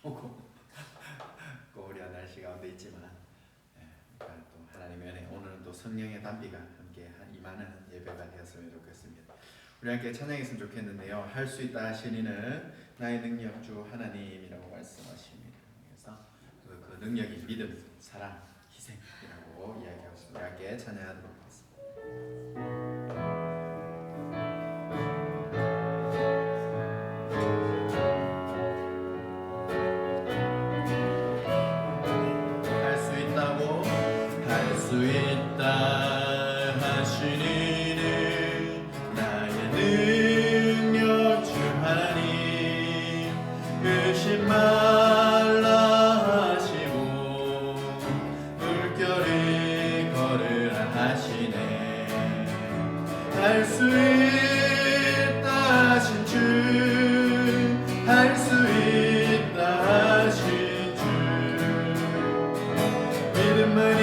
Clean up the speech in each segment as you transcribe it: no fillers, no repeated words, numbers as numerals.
오고 우리와 날씨 가운데 있지만 또 하나님의 은혜, 오늘은 또 성령의 담비가 함께 임하는 예배가 되었으면 좋겠습니다. 우리 함께 찬양했으면 좋겠는데요. 할 수 있다 하신 이는 나의 능력주 하나님이라고 말씀하십니다. 그래서 그 능력이 믿음, 사랑, 희생이라고 이야기하고 있습니다. 우리 함께 찬양하도록 하겠습니다. 수 있다 하시니는 나의 능력주 하나님, 의심 말라 하시고 물결이 걸으라 하시네. 할 수 있다 하신 주, 할 수 있다 하신 주, 믿음만이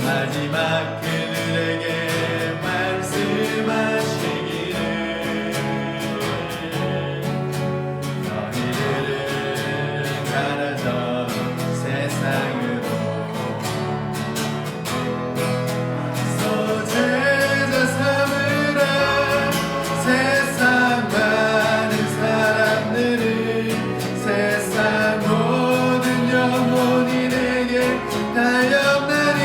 마지막 그들에게 말씀하시기를 너희들은 가라져 세상으로 소제자 삼으라. 세상 많은 사람들을 세상 모든 영혼이 내게 달려나니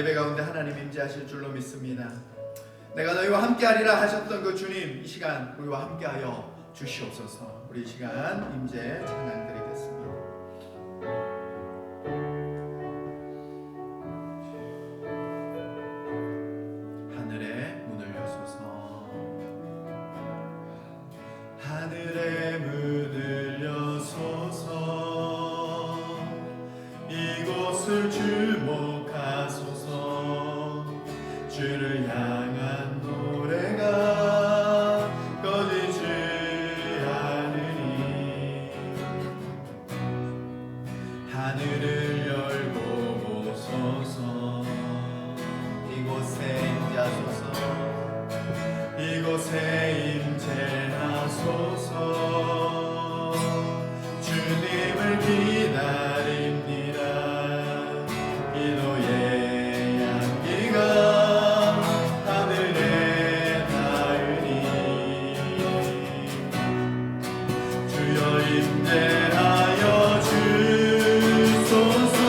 예배 가운데 하나님 임재하실 줄로 믿습니다. 내가 너희와 함께하리라 하셨던 그 주님, 이 시간 우리와 함께하여 주시옵소서. 우리 이 시간 임재 찬양 드리겠습니다. 하늘의 문을 여소서, 하늘의 문을 여소서, 이곳을 주목하소서. 주를 향한 노래가 꺼지지 않으니 하늘을 열고 보소서. 이곳에 임재하소서, 이곳에 임재하소서. 주님을 기다립니다. 기도의 향기가 하늘에 닿으니 주여 임재하여 주소서.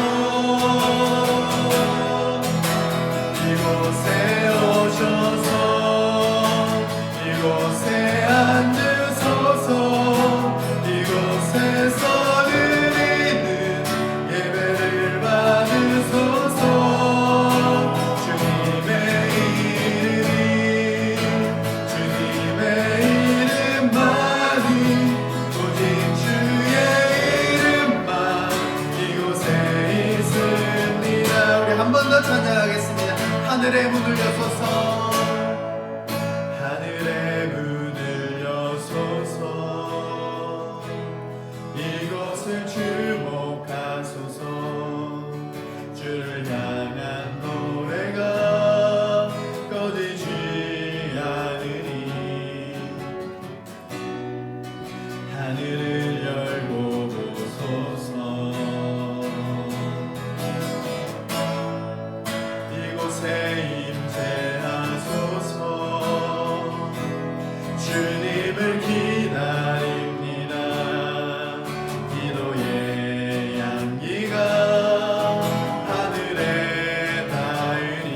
이곳에 오셔서 이곳에 앉으소서. 이곳에서 드리는 예배를 받으소서. 주님의 이름만이, 오직 주의 이름만 이곳에 있습니다. 우리 한 번 더 찬양하겠습니다. 하늘의 문을 여소서, 하늘의 문을 여소서. 이곳을 주목하소서. 주를 향한 노래가 꺼지지 않으니 하늘을 열고 보소서. 이곳에 임재하소서. 주님을 기다립니다. 기도의 향기가 하늘에 닿으니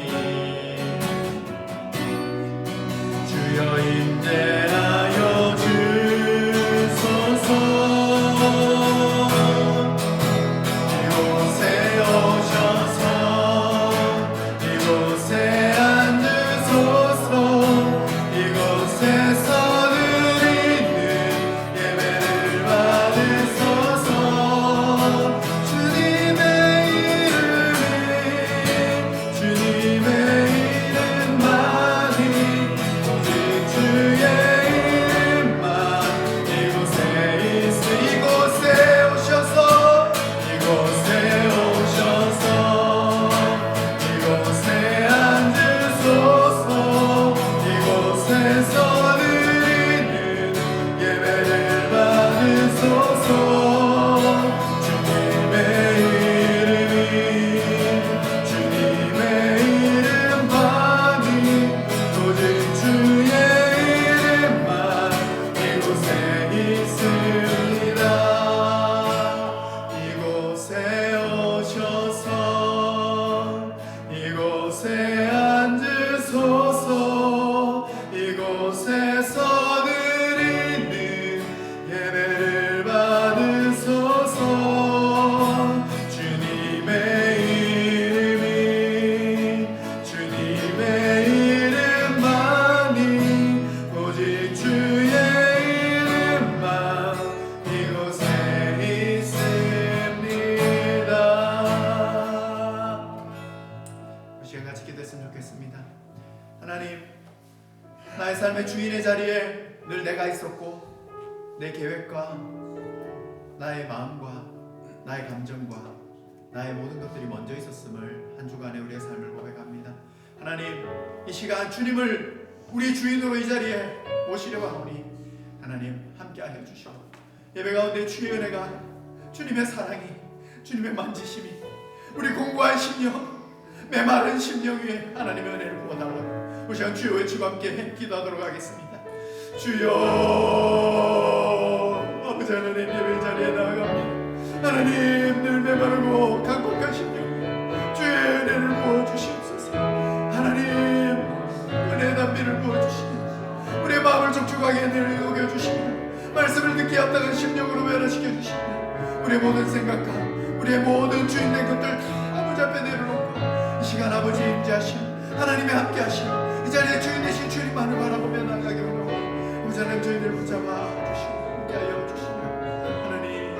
주여 임재하여 주소서. 이곳에 오셔서 이곳에 앉으소서. 이곳에서 드리는 예배를 받으소서. 주님의 이름만이, 오직 주의 이름만 이곳에 있으. 이곳에 오셔서 이곳에 오셔서 이곳에 앉으소서. 이곳에서 드리는 예배를 받으소서. 주님의 이름만이, 오직 주의 이름만 이곳에 있습니다. 이곳에 오셔서 이곳에 앉으소서. 이곳에서 드리는 예배를 받으소서. 주님의 이름만이, 오직 주의 이름만 이곳에 있습니다. 그 시간 같이 기도했으면 좋겠습니다. 하나님, 나의 삶의 주인의 자리에 늘 내가 있었고, 내 계획과 나의 마음과 나의 감정과 나의 모든 것들이 먼저 있었음을 한 주간의 우리의 삶을 고백합니다. 하나님, 이 시간 주님을 우리 주인으로 이 자리에 모시려고 하오니 하나님 함께하여 주시오. 예배 가운데 주의 은혜가, 주님의 사랑이, 주님의 만지심이 우리 공고한 심령, 메마른 심령 위에 하나님의 은혜를 부어달라고 우리 시간 주여 외치고 함께 기도하도록 하겠습니다. 주여, 아버지 하나님 예배 자리에 나아갑니다. 하나님 늘 메마르고 강박한 심령 주의 은혜를 부어주시옵소서. 만족하게 여겨주시고 말씀을 듣기에 합당한 심령으로 변화시켜주시고 우리의 모든 생각과 우리의 모든 주인된 것들 다 아버지 앞에 내려놓고 이 시간 아버지 임재하심 하나님의 함께하심 이 자리에 주인 되신 주님만을 바라보며 나가게 오고 아버지 하나님 저희들 붙잡아 주시고 함께하여 주시며 하나님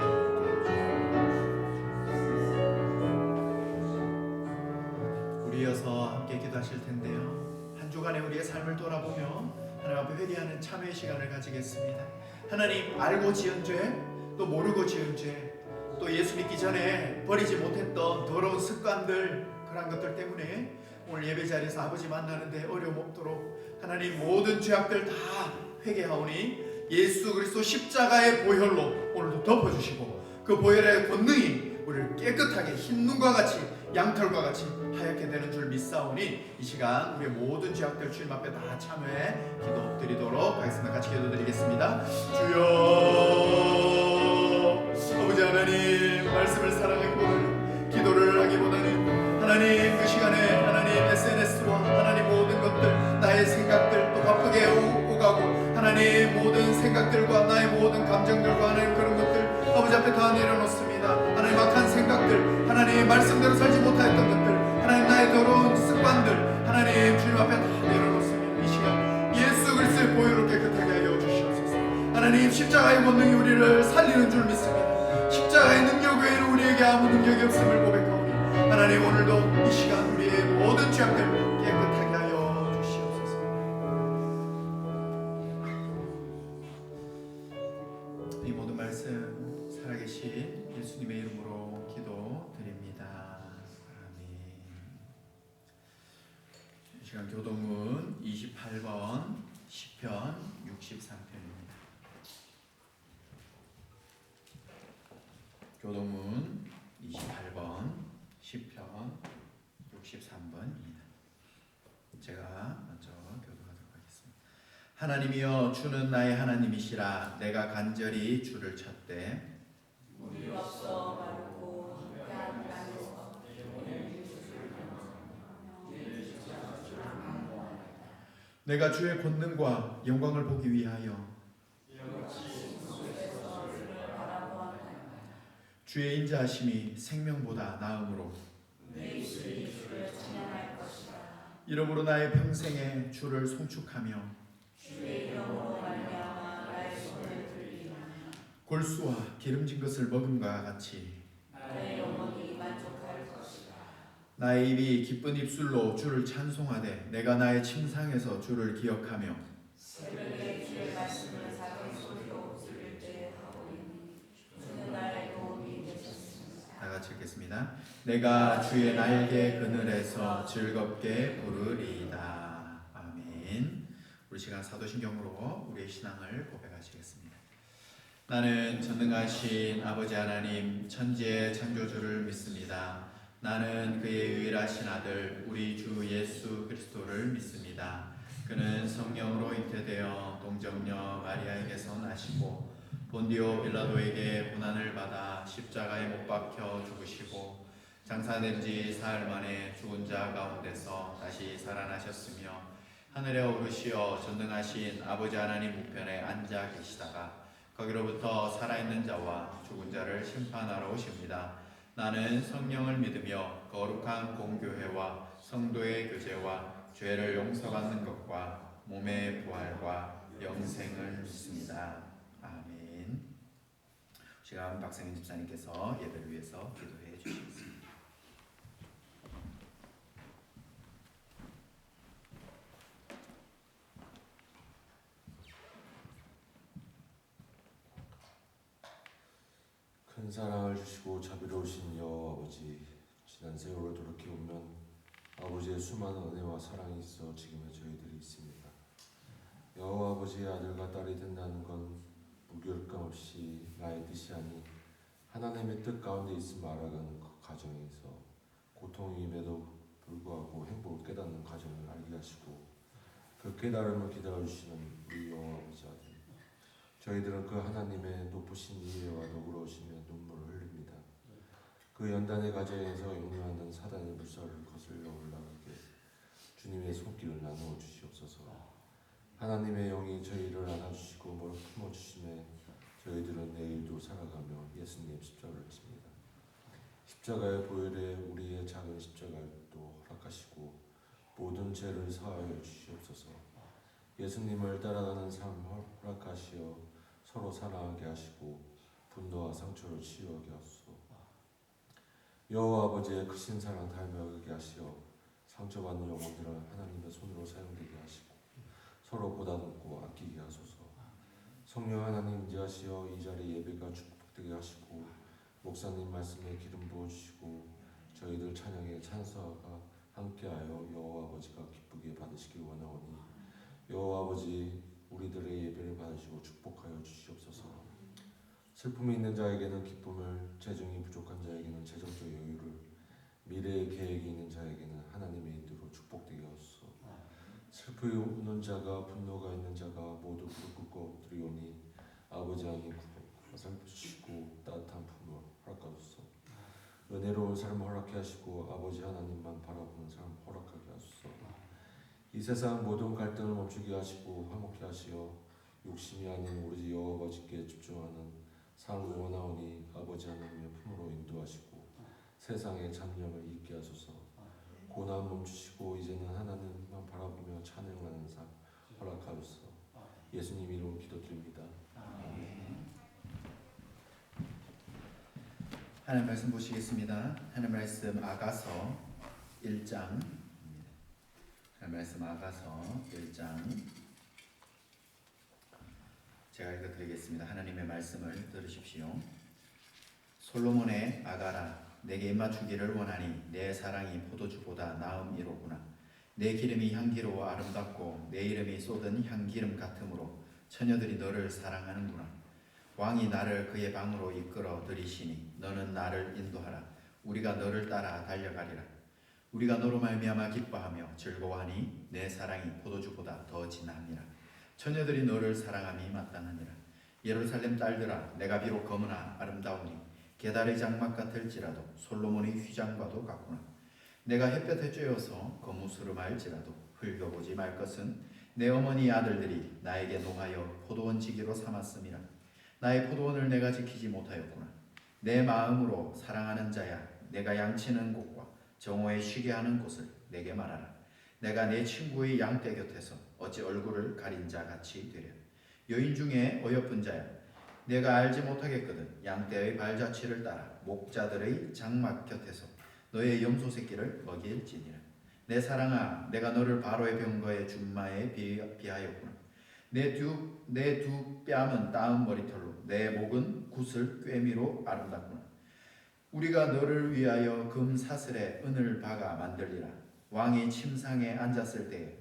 우리여서 함께 기도하실 텐데요. 한 주간의 우리의 삶을 돌아보며 하나님 앞에 회개하는 참회의 시간을 가지겠습니다. 하나님 알고 지은 죄, 또 모르고 지은 죄, 또 예수 믿기 전에 버리지 못했던 더러운 습관들 그런 것들 때문에 오늘 예배 자리에서 아버지 만나는데 어려움 없도록 하나님 모든 죄악들 다 회개하오니 예수 그리스도 십자가의 보혈로 오늘도 덮어주시고 그 보혈의 권능이 우리를 깨끗하게 흰 눈과 같이 양털과 같이 하얗게 되는 줄 믿사오니 이 시간 우리의 모든 죄악들 주님 앞에 다 참회 기도 드리도록 하겠습니다. 같이 기도 드리겠습니다. 주여 아버지 하나님 말씀을 사랑하기보다는 기도를 하기보다는 하나님 그 시간에 하나님 SNS와 하나님 모든 것들 나의 생각들 또 바쁘게 오가고 하나님 모든 생각들과 나의 모든 감정들과 하나님 그런 것들 아버지 앞에 다 내려놓습니다. 하나님 악한 생각들 하나님 말씀대로 살지 못하였던 것들 하나님 나의 더러운 습관들 하나님 주님 앞에 다 내려놓습니다. 이 시간 예수 그리스도의 보혈로 깨끗하게 하여 주시옵소서. 하나님 십자가의 권능이 우리를 살리는 줄 믿습니다. 십자가의 능력 외에는 우리에게 아무 능력이 없음을 고백하오니 하나님 오늘도 이 시간 우리의 모든 죄악들 깨끗하게 하여 주시옵소서. 이 모든 말씀 살아계신 예수님의 이름으로 기도드립니다. 아멘. 이 시간 교동문 28번 시편 63편입니다. 교동문 28번 시편 63번입니다. 제가 먼저 교도하도록 하겠습니다. 하나님이여 주는 나의 하나님이시라 내가 간절히 주를 찾되 우리 없어 마르고 한 땅에서 내가 주의 권능과 영광을 보기 위하여 주의 인자하심이 생명보다 나음으로 이러므로 나의 평생에 주를 송축하며 주의 이름으로 말미암아 나의 손을 들리나 골수와 기름진 것을 먹음과 같이 나의 영혼이 만족할 것이다. 나의 입이 기쁜 입술로 주를 찬송하되 내가 나의 침상에서 주를 기억하며 새벽에 주의 말씀을 작은 소리로 들을 때 하오니 주는 나의 도움이 되셨습니다. 다 같이 읽겠습니다. 내가 주의 날개 그늘에서 즐겁게 부르리이다. 아멘. 우리 시간 사도신경으로 우리의 신앙을 고백하시겠습니다. 나는 전능하신 아버지 하나님 천지의 창조주를 믿습니다. 나는 그의 유일하신 아들 우리 주 예수 그리스도를 믿습니다. 그는 성령으로 잉태되어 동정녀 마리아에게서 나시고 본디오 빌라도에게 고난을 받아 십자가에 못 박혀 죽으시고 장사된 지 사흘 만에 죽은 자 가운데서 다시 살아나셨으며 하늘에 오르시어 전능하신 아버지 하나님 우편에 앉아 계시다가 거기로부터 살아있는 자와 죽은 자를 심판하러 오십니다. 나는 성령을 믿으며 거룩한 공교회와 성도의 교제와 죄를 용서받는 것과 몸의 부활과 영생을 믿습니다. 아멘. 시간 박성인 집사님께서 예배를 위해서 기도해 주시겠습니다. 큰 사랑을 주시고 자비로우신 여호와 아버지, 지난 세월을 돌이켜보면 아버지의 수많은 은혜와 사랑이 있어 지금의 저희들이 있습니다. 여호와 아버지의 아들과 딸이 된다는 건 무결감 없이 나의 뜻이 아닌 하나님의 뜻 가운데 있음을 알아가는 그 과정에서 고통임에도 불구하고 행복을 깨닫는 과정을 알게 하시고 그 깨달음을 기다려주시는 우리 여호와 아버지 아들, 저희들은 그 하나님의 높으신 이해와 너그러우시며 눈물을 흘립니다. 그 연단의 과정에서 역류하는 사단의 물살을 거슬러 올라가게 주님의 손길을 나누어 주시옵소서. 하나님의 영이 저희를 안아주시고 품어주심에 저희들은 내일도 살아가며 예수님의 십자가를 칩니다. 십자가의 보혈에 우리의 작은 십자가도 허락하시고 모든 죄를 사하여 주시옵소서. 예수님을 따라가는 삶 허락하시어 서로 사랑하게 하시고 분노와 상처를 치유하게 하소서. 여호와 아버지의 크신 사랑 닮아가게 하시어 상처받는 영혼들을 하나님의 손으로 사용되게 하시고 서로 보다듬고 아끼게 하소서. 성령 하나님 임재하시어 이 자리 예배가 축복되게 하시고 목사님 말씀에 기름 부어주시고 저희들 찬양의 찬사가 함께하여 여호와 아버지가 기쁘게 받으시길 원하오니 여호와 아버지 우리들의 예배를 받으시고 축복하여 주시옵소서. 슬픔이 있는 자에게는 기쁨을, 재정이 부족한 자에게는 재정적 여유를, 미래의 계획이 있는 자에게는 하나님의 인도로 축복되게 하소서. 슬픔이 우는 자가, 분노가 있는 자가 모두 무릎 꿇고 엎드리오니 아버지 하나님 살펴주시고 따뜻한 품을 허락하소서. 은혜로운 삶 허락해 하시고 아버지 하나님만 바라보는 삶 허락하게 하소서. 이 세상 모든 갈등을 멈추게 하시고 화목케 하시어 욕심이 아닌 오로지 여호와 아버지께 집중하는 삶을 원하오니 아버지 하나님의 품으로 인도하시고 세상의 잡념을 잊게 하소서. 고난 멈추시고 이제는 하나님만 바라보며 찬양하는 삶 허락하소서. 예수님 이름으로 기도드립니다. 하나님 말씀 보시겠습니다. 하나님 말씀 아가서 1장. 하나님 말씀 아가서 1장. 제가 읽어드리겠습니다. 하나님의 말씀을 들으십시오. 솔로몬의 아가라, 내게 입맞추기를 원하니 내 사랑이 포도주보다 나음이로구나. 내 기름이 향기로워 아름답고 내 이름이 쏟은 향기름 같으므로 처녀들이 너를 사랑하는구나. 왕이 나를 그의 방으로 이끌어 들이시니 너는 나를 인도하라. 우리가 너를 따라 달려가리라. 우리가 너로 말미암아 기뻐하며 즐거워하니 내 사랑이 포도주보다 더 진함이라. 처녀들이 너를 사랑함이 마땅하니라. 예루살렘 딸들아, 내가 비록 검으나 아름다우니 게달의 장막 같을지라도 솔로몬의 휘장과도 같구나. 내가 햇볕에 쬐어서 거무스름할지라도 흘겨보지 말 것은 내 어머니 아들들이 나에게 농하여 포도원 지기로 삼았음이라. 나의 포도원을 내가 지키지 못하였구나. 내 마음으로 사랑하는 자야, 내가 양치는 곳과 정오에 쉬게 하는 곳을 내게 말하라. 내가 내 친구의 양떼 곁에서 어찌 얼굴을 가린 자 같이 되랴. 여인 중에 어여쁜 자야, 내가 알지 못하겠거든 양떼의 발자취를 따라 목자들의 장막 곁에서 너의 염소 새끼를 먹일지니라. 내 사랑아, 내가 너를 바로의 병거의 준마에 비하였구나. 내 두 뺨은 따은 머리털로 내 목은 굿을 꿰미로 아름답구나. 우리가 너를 위하여 금 사슬에 은을 박아 만들리라. 왕이 침상에 앉았을 때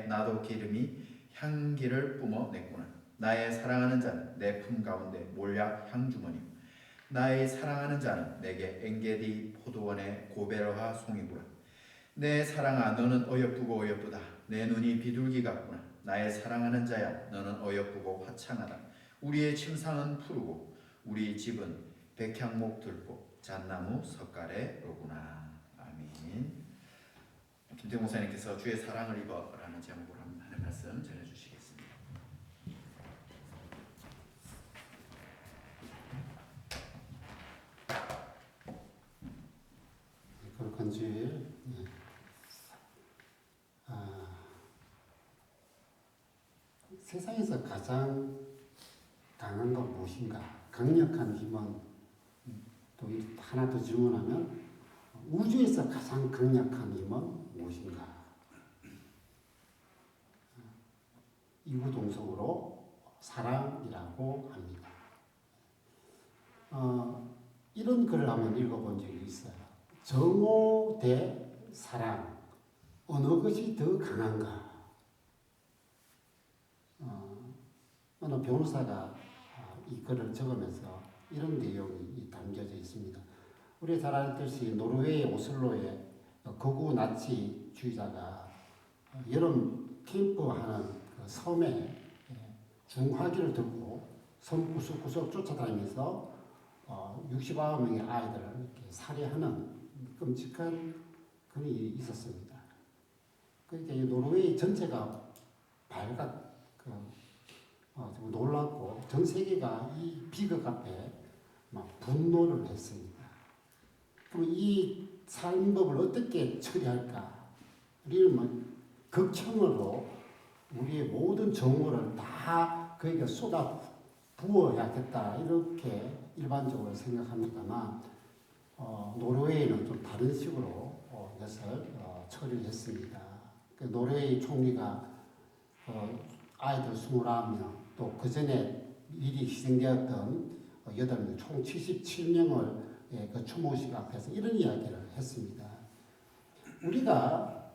나도 기름이 향기를 뿜어냈구나. 나의 사랑하는 자는 내 품 가운데 몰약 향주머니, 나의 사랑하는 자는 내게 엔게디 포도원의 고베르화 송이구나. 내 사랑아, 너는 어여쁘고 어여쁘다. 내 눈이 비둘기 같구나. 나의 사랑하는 자야, 너는 어여쁘고 화창하다. 우리의 침상은 푸르고 우리 집은 백향목 들보 잣나무 석가래로구나. 아멘. 김태 목사님께서 주의 사랑을 입어라는 제목으로 하는 말씀 전해주시겠습니다. 거룩한 주일, 세상에서 가장 강한 건 무엇인가? 강력한 힘은 또 하나 더 질문하면 우주에서 가장 강력한 힘은 무엇인가? 이구동성으로 사랑이라고 합니다. 이런 글을 한번 읽어본 적이 있어요. 정오 대 사랑, 어느 것이 더 강한가? 어느 변호사가 이 글을 적으면서 이런 내용이 담겨져 있습니다. 우리 잘 알듯이 노르웨이 오슬로에 극우 나치주의자가 여름 캠프하는 그 섬에 중화기를 들고 섬 구석구석 쫓아다니면서 69명의 아이들을 이렇게 살해하는 끔찍한 그런 일이 있었습니다. 그러니까 이 노르웨이 전체가 좀 놀랐고 전 세계가 이 비극 앞에 막 분노를 했습니다. 그럼 이 살인법을 어떻게 처리할까? 우리는 뭐 극혐으로 우리의 모든 정보를 다 거기에 쏟아 부어야겠다 이렇게 일반적으로 생각합니다만 노르웨이는 좀 다른 식으로 이것을 처리를 했습니다. 노르웨이 총리가 아이들 29명 또 그 전에 미리 희생되었던 8명 총 77명을 그 추모식 앞에서 이런 이야기를 했습니다. 우리가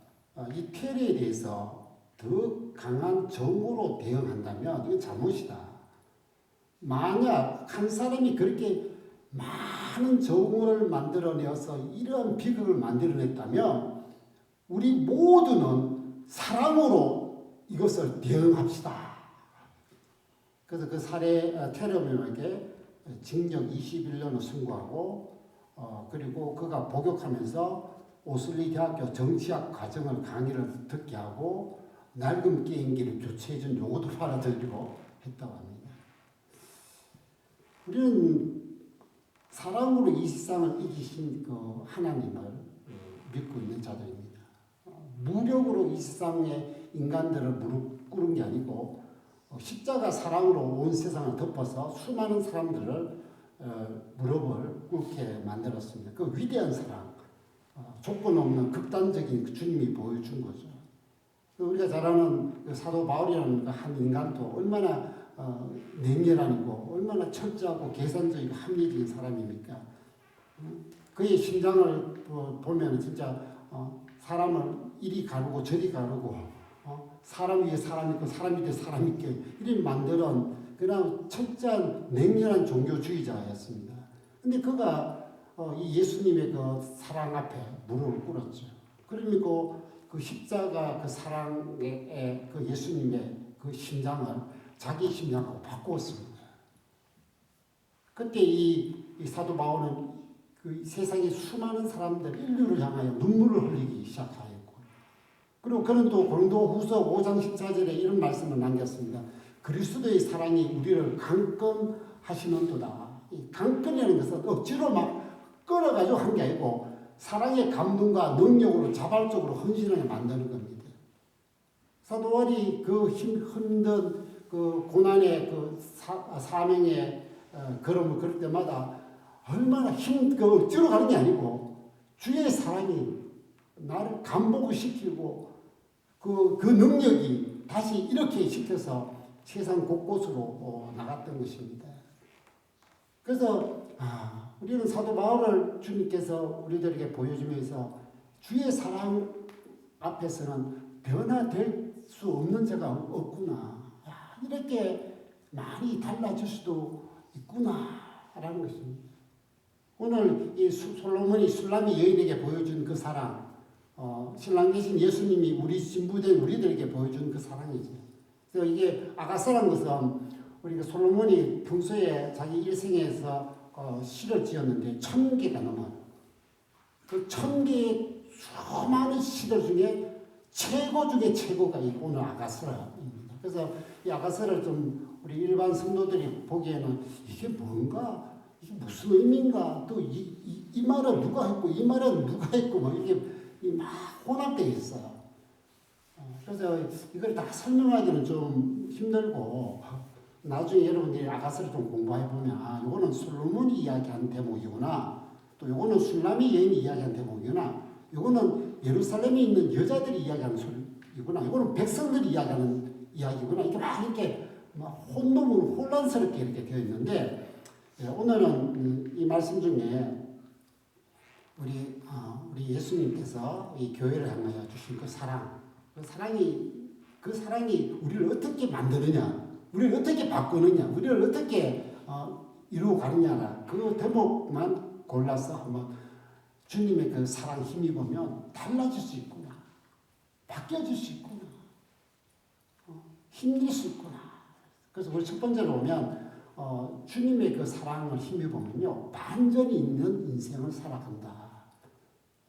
이 테러에 대해서 더 강한 정보로 대응한다면 이건 잘못이다. 만약 한 사람이 그렇게 많은 정보를 만들어내어서 이러한 비극을 만들어냈다면 우리 모두는 사랑으로 이것을 대응합시다. 그래서 그 테러범에게 징역 21년을 선고하고 그리고 그가 복역하면서 오슬리 대학교 정치학 과정을 강의를 듣게 하고 낡은 게임기를 교체해준 요거도 팔아드리고 했다고 합니다. 우리는 사랑으로 이 세상을 이기신 그 하나님을 믿고 있는 자들입니다. 무력으로 이 세상의 인간들을 무릎 꿇은 게 아니고 십자가 사랑으로 온 세상을 덮어서 수많은 사람들을 무릎을 꿇게 만들었습니다. 그 위대한 사랑, 조건 없는 극단적인 주님이 보여준 거죠. 우리가 잘 아는 사도 바울이라는 한 인간도 얼마나 냉혈한이고 얼마나 철저하고 계산적이고 합리적인 사람입니까? 그의 심장을 보면 진짜 사람을 이리 가르고 저리 가르고 사람 위에 사람 있고 사람 밑에 사람 있게 이렇게 만드는 그런 철저한 냉혈한 종교주의자였습니다. 근데 그가 이 예수님의 그 사랑 앞에 무릎을 꿇었죠. 그러니까 그 십자가 그 사랑의 그 예수님의 그 심장을 자기 심장하고 바꾸었습니다. 그때 이 사도 바울은 그 세상의 수많은 사람들 인류를 향하여 눈물을 흘리기 시작하였고 그리고 그는 또 고린도후서 5장 14절에 이런 말씀을 남겼습니다. 그리스도의 사랑이 우리를 강건하시는도다. 이 강건이라는 것은 억지로 막 끌어가지고 한 게 아니고 사랑의 감동과 능력으로 자발적으로 헌신하게 만드는 겁니다. 사도 바울이 그 힘든 그 고난의 그 사명의 걸음을 걸을 때마다 얼마나 그 억지로 가는 게 아니고 주의 사랑이 나를 감복을 시키고 그 능력이 다시 이렇게 시켜서 세상 곳곳으로 나갔던 것입니다. 그래서 우리는 사도 바울을 주님께서 우리들에게 보여주면서 주의 사랑 앞에서는 변화될 수 없는 자가 없구나. 이렇게 많이 달라질 수도 있구나라는 것입니다. 오늘 이 솔로몬이 술람이 여인에게 보여준 그 사랑, 신랑 되신 예수님이 우리 신부된 우리들에게 보여준 그 사랑이죠. 그래서 이게 아가서라는 것은 우리가 솔로몬이 평소에 자기 일생에서 시를 지었는데 1000개가 넘어요. 그 1000개의 수많은 시들 중에 최고 중에 최고가 이 오늘 아가서라입니다. 그래서 이 아가서를 좀 우리 일반 성도들이 보기에는 이게 뭔가 이게 무슨 의미인가 또 이 말은 누가 했고 이 말은 누가 했고 뭐 이게 막 혼합되어 있어요. 그래서 이걸 다 설명하기는 좀 힘들고 나중에 여러분들이 아가서를 좀 공부해 보면 이거는 솔로몬이 이야기한 대목이구나 또 이거는 술람이 여인이 이야기한 대목이구나 이거는 예루살렘에 있는 여자들이 이야기하는 소리구나 이거는 백성들이 이야기하는 이야기구나 이렇게 막 이렇게 혼란스럽게 이렇게 되어 있는데 오늘은 이 말씀 중에 우리 예수님께서 이 교회를 향하여 주신 그 사랑, 그 사랑이 우리를 어떻게 만드느냐, 우리를 어떻게 바꾸느냐, 우리를 어떻게 이루어 가느냐라 그 대목만 골라서 한번 주님의 그 사랑 힘입으면 달라질 수 있구나, 바뀌어질 수 있구나, 힘낼 수 있구나. 그래서 우리 첫 번째로 보면 주님의 그 사랑을 힘입으면요 반전이 있는 인생을 살아간다.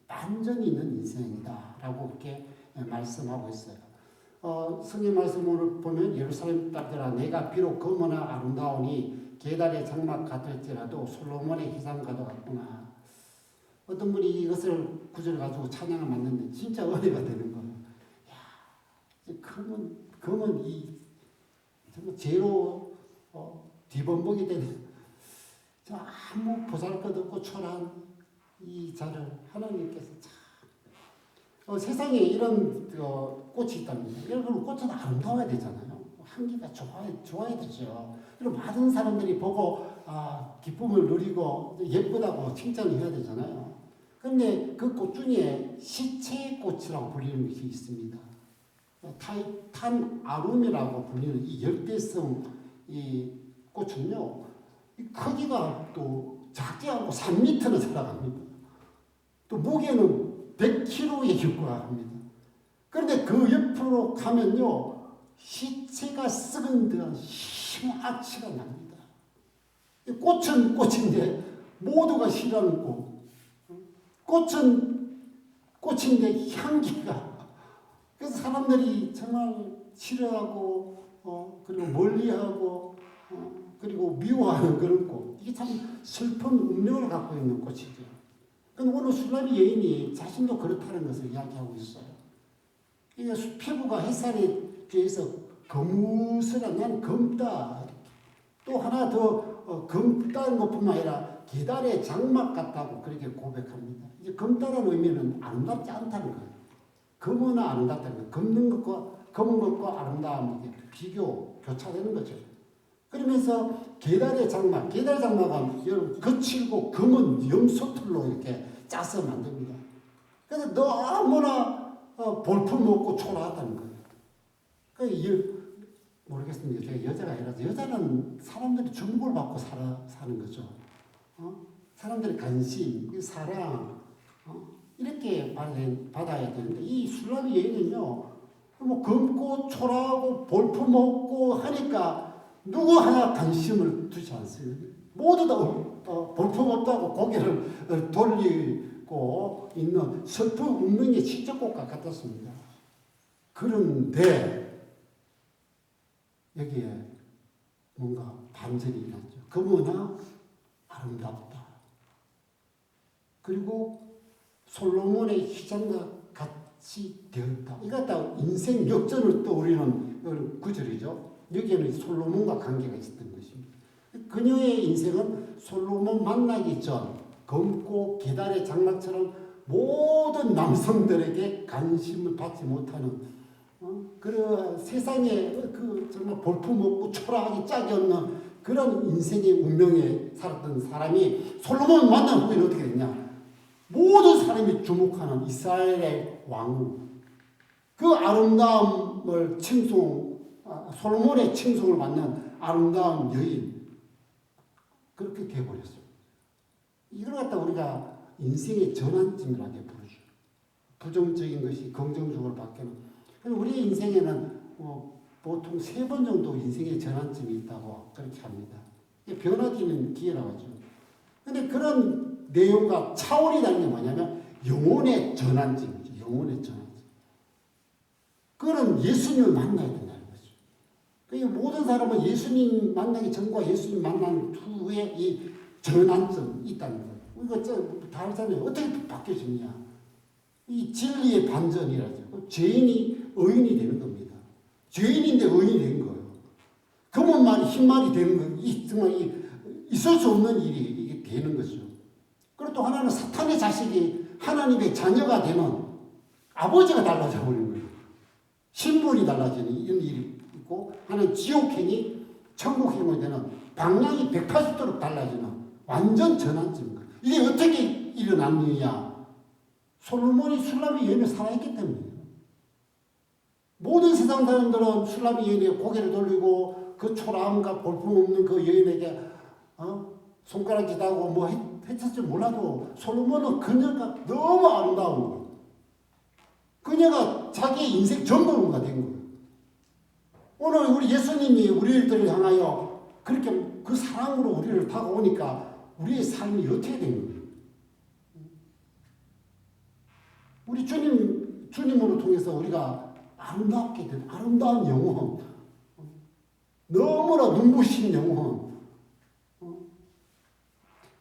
반전이 있는 인생이다 라고 이렇게 말씀하고 있어요. 성경 말씀을 보면 예루살렘 딸들아 내가 비록 검으나 아름다우니 계달의 장막 같을지라도 솔로몬의 희상과도 같구나. 어떤 분이 이것을 구절 가지고 찬양을 만드는데 진짜 은혜가 되는 거예요. 야, 검은 이 정말 죄로 뒤범벅이 되는 아무 보잘것없고 초라한 이 자를 하나님께서 참 세상에 이런 꽃이 있답니다. 여러분 꽃은 아름다워야 되잖아요. 향기가 좋아야 되죠. 그리고 많은 사람들이 보고 기쁨을 누리고 예쁘다고 칭찬을 해야 되잖아요. 그런데 그 꽃 중에 시체의 꽃이라고 불리는 것이 있습니다. 타이탄 아룸이라고 불리는 이 열대성 이 꽃은요, 이 크기가 또 작지 않고 3m나 자라갑니다. 또 무게는 100kg에 육박합니다. 그런데 그 옆으로 가면요, 시체가 썩은 듯한 심한 악취가 납니다. 꽃은 꽃인데 모두가 싫어하는 꽃. 꽃은 꽃인데 향기가. 그래서 사람들이 정말 싫어하고 그리고 멀리하고 그리고 미워하는 그런 꽃. 이게 참 슬픈 운명을 갖고 있는 꽃이죠. 그런데 오늘 술라비 여인이 자신도 그렇다는 것을 이야기하고 있어요. 이게 피부가 햇살에 비해서 검으스란 난 검다. 또 하나 더 검다는 것뿐만 아니라 계달의 장막 같다고 그렇게 고백합니다. 이제 검다라는 의미는 아름답지 않다는 거예요. 검으나 아름답다는 거예요. 검은 것과 아름다움이 비교, 교차되는 거죠. 그러면서 계달의 장막은 여러분 거칠고 검은 염소털로 이렇게 짜서 만듭니다. 그래서 너무나 볼품없고 초라하다는 거예요. 모르겠습니다. 제가 여자가 아니라서 여자는 사람들이 주목을 받고 사는 거죠. 사람들의 관심, 사랑 이렇게 받아야 되는데 이 술라비 여인은요, 뭐 검고 초라하고 볼품없고 하니까 누구 하나 관심을 두지 않습니다. 모두 다 볼품없다고 고개를 돌리고 있는 슬픈 운명의 시적꽃과 같았습니다. 그런데 여기에 뭔가 반전이 일어났죠. 그러나 아름답다. 그리고 솔로몬의 휘장과 같이 되었다. 이거 다 인생 역전을 떠올리는 구절이죠. 여기에는 솔로몬과 관계가 있었던 것입니다. 그녀의 인생은 솔로몬 만나기 전 검고 계달의 장막처럼 모든 남성들에게 관심을 받지 못하는 그 세상에 정말 볼품없고 초라하기 짝이 없는 그런 인생의 운명에 살았던 사람이 솔로몬을 만난 후에는 어떻게 됐냐? 모든 사람이 주목하는 이스라엘의 왕, 그 아름다움을 솔로몬의 칭송을 받는 아름다운 여인, 그렇게 되어버렸어요. 이걸 갖다 우리가 인생의 전환점이라고 부르죠. 부정적인 것이 긍정적으로 바뀌는. 우리의 인생에는 보통 3번 정도 인생의 전환점이 있다고 그렇게 합니다. 변화되는 기회라고 하죠. 그런데 그런 내용과 차원이 다른 게 뭐냐면 영혼의 전환점이죠. 영혼의 전환점. 그거는 예수님을 만나야 된다는 거죠. 그러니까 모든 사람은 예수님 만나기 전과 예수님 만난 후에 이 전환점이 있다는 거예요. 이거 다 알잖아요. 어떻게 바뀌어지느냐. 이 진리의 반전이라죠. 죄인이 의인이 되는 겁니다. 죄인인데 의인이 된 거예요. 검은 말이 흰 말이 되는 거, 정말 있을 수 없는 일이 이게 되는 거죠. 그리고 또 하나는 사탄의 자식이 하나님의 자녀가 되는 아버지가 달라져 버리는 거예요. 신분이 달라지는 이런 일이 있고, 하나는 지옥행이 천국행이 되는 방향이 180도로 달라지는 완전 전환점인 거예요. 이게 어떻게 일어났느냐? 솔로몬이 술라비 여인을 사랑했기 때문이에요. 모든 세상 사람들은 술라비 여인에 고개를 돌리고 그 초라함과 볼품없는 그 여인에게 손가락질 하고 뭐 했을지 몰라도 솔로몬은 그녀가 너무 아름다운 거예요. 그녀가 자기의 인생 전부가 된 거예요. 오늘 우리 예수님이 우리들을 향하여 그렇게 그 사랑으로 우리를 다가오니까 우리의 삶이 어떻게 된 거예요? 우리 주님으로 통해서 우리가 아름답게 된 아름다운 영혼, 너무나 눈부신 영혼.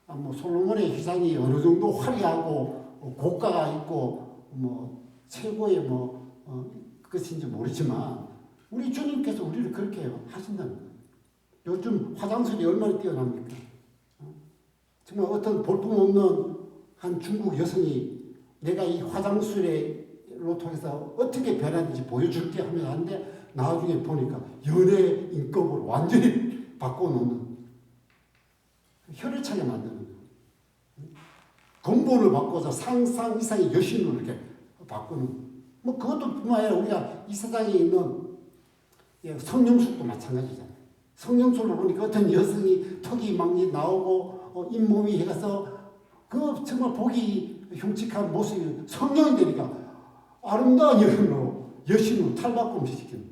뭐 솔로몬의 휘장이 어느 정도 화려하고 고가가 있고 뭐 최고의 그것인지 모르지만 우리 주님께서 우리를 그렇게 하신다는 거예요. 요즘 화장실이 얼마나 뛰어납니까? 정말 어떤 볼품없는 한 중국 여성이 내가 이 화장실로 통해서 어떻게 변하는지 보여줄게 하면 하는데 나중에 보니까 연애 인격을 완전히 바꿔놓는 혀를 차게 만드는 거예요. 근본을 바꿔서 상상 이상의 여신으로 이렇게 바꾸는 뭐 그것도 뿐만 아니라 우리가 이 세상에 있는 성령술도 마찬가지잖아요. 성령술을 보니까 어떤 여성이 턱이 막 나오고 잇몸이 해서 그 정말 보기 흉측한 모습이 성령이 되니까 아름다운 여신으로 탈바꿈시키는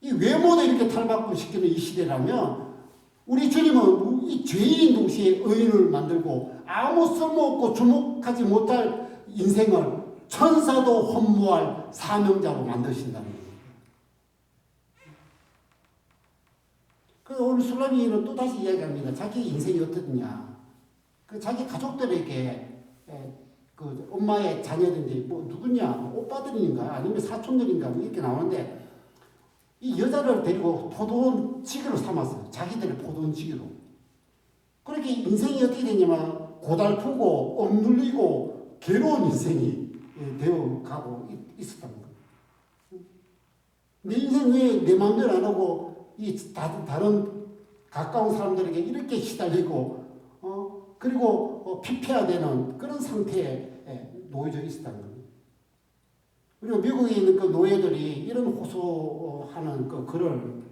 이 외모도 이렇게 탈바꿈시키는 이 시대라면 우리 주님은 이 죄인 동시에 의인을 만들고 아무 쓸모없고 주목하지 못할 인생을 천사도 혼모할 사명자로 만드신다는 거예요. 그래서 오늘 술라미는 또다시 이야기합니다. 자기 인생이 어떻느냐. 그 자기 가족들에게 그 엄마의 자녀들인지 뭐 누구냐, 오빠들인가 아니면 사촌들인가 이렇게 나오는데 이 여자를 데리고 포도원지기로 삼았어요. 자기들의 포도원지기로. 그렇게 인생이 어떻게 되냐면 고달프고 억눌리고 괴로운 인생이 되어가고 있었다는 거예요. 내 인생 왜 내 마음대로 안 하고 이 다른 가까운 사람들에게 이렇게 시달리고 그리고 피폐화되는 그런 상태에 놓여져 있었다는 거예요. 그리고 미국에 있는 그 노예들이 이런 호소하는 그 글을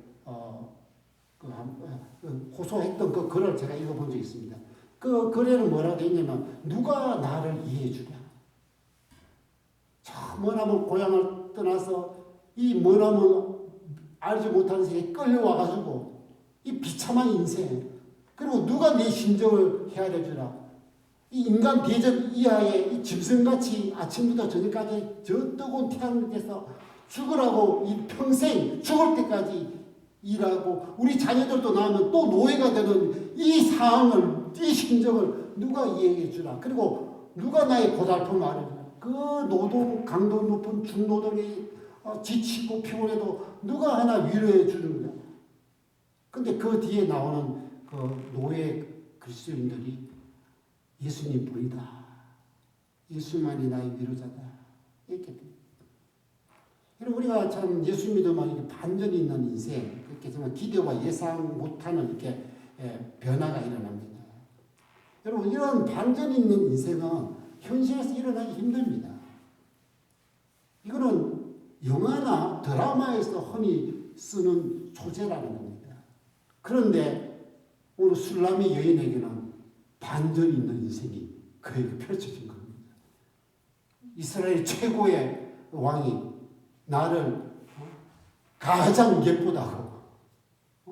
호소했던 그 글을 제가 읽어본 적이 있습니다. 그 글에는 뭐라고 되어 있냐면 누가 나를 이해해 주냐. 저 머나먼 고향을 떠나서 이 머나먼 알지 못하는 세계에 끌려와가지고 이 비참한 인생 그리고 누가 내 심정을 헤아려 주라. 이 인간 대접 이하의 이 짐승같이 아침부터 저녁까지 저 뜨거운 태양 밑에서 죽으라고 이 평생 죽을 때까지 일하고 우리 자녀들도 낳으면 또 노예가 되는 이 상황을 이 심정을 누가 이해해 주라. 그리고 누가 나의 고달픔을 알아주라. 그 노동 강도 높은 중노동이 지치고 피곤해도 누가 하나 위로해 주는 거야. 근데 그 뒤에 나오는 그 노예 그리스도인들이 예수님 뿐이다. 예수만이 나의 위로자다. 이렇게 그리고 우리가 참 예수 믿으면 이렇게 반전이 있는 인생, 그렇게 정말 기대와 예상 못하는 이렇게 변화가 일어납니다. 여러분 이런 반전이 있는 인생은 현실에서 일어나기 힘듭니다. 이거는 영화나 드라마에서 흔히 쓰는 소재라는 겁니다. 그런데 오늘 술라미 여인에게는 반전이 있는 인생이 그에게 펼쳐진 겁니다. 이스라엘 최고의 왕이 나를 가장 예쁘다고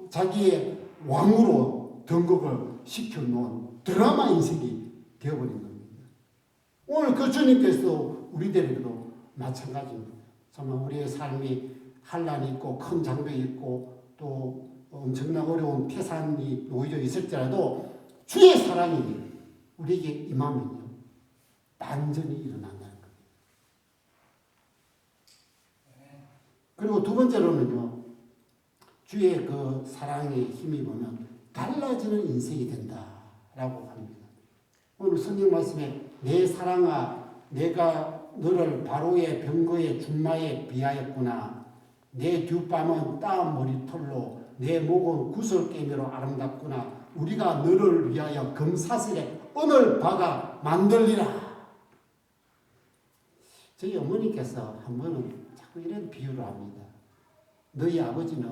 자기의 왕으로 등극을 시켜놓은 드라마 인생이 되어버린 겁니다. 오늘 그 주님께서 우리들에게도 마찬가지입니다. 정말 우리의 삶이 환난이 있고 큰 장벽이 있고 또 엄청난 어려운 태산이 놓여져 있을지라도 주의 사랑이 우리에게 임하면요 반전이 일어난다는 거예요. 그리고 두 번째로는요 주의 그 사랑에 힘입으면 달라지는 인생이 된다라고 합니다. 오늘 성경 말씀에 내 사랑아 내가 너를 바로의 병거의 준마에 비하였구나. 내 뒷밤은 따은 머리털로 내 목은 구슬깨미로 아름답구나. 우리가 너를 위하여 금사슬에 은을 박아 만들리라. 저희 어머니께서 한 번은 자꾸 이런 비유를 합니다. 너희 아버지는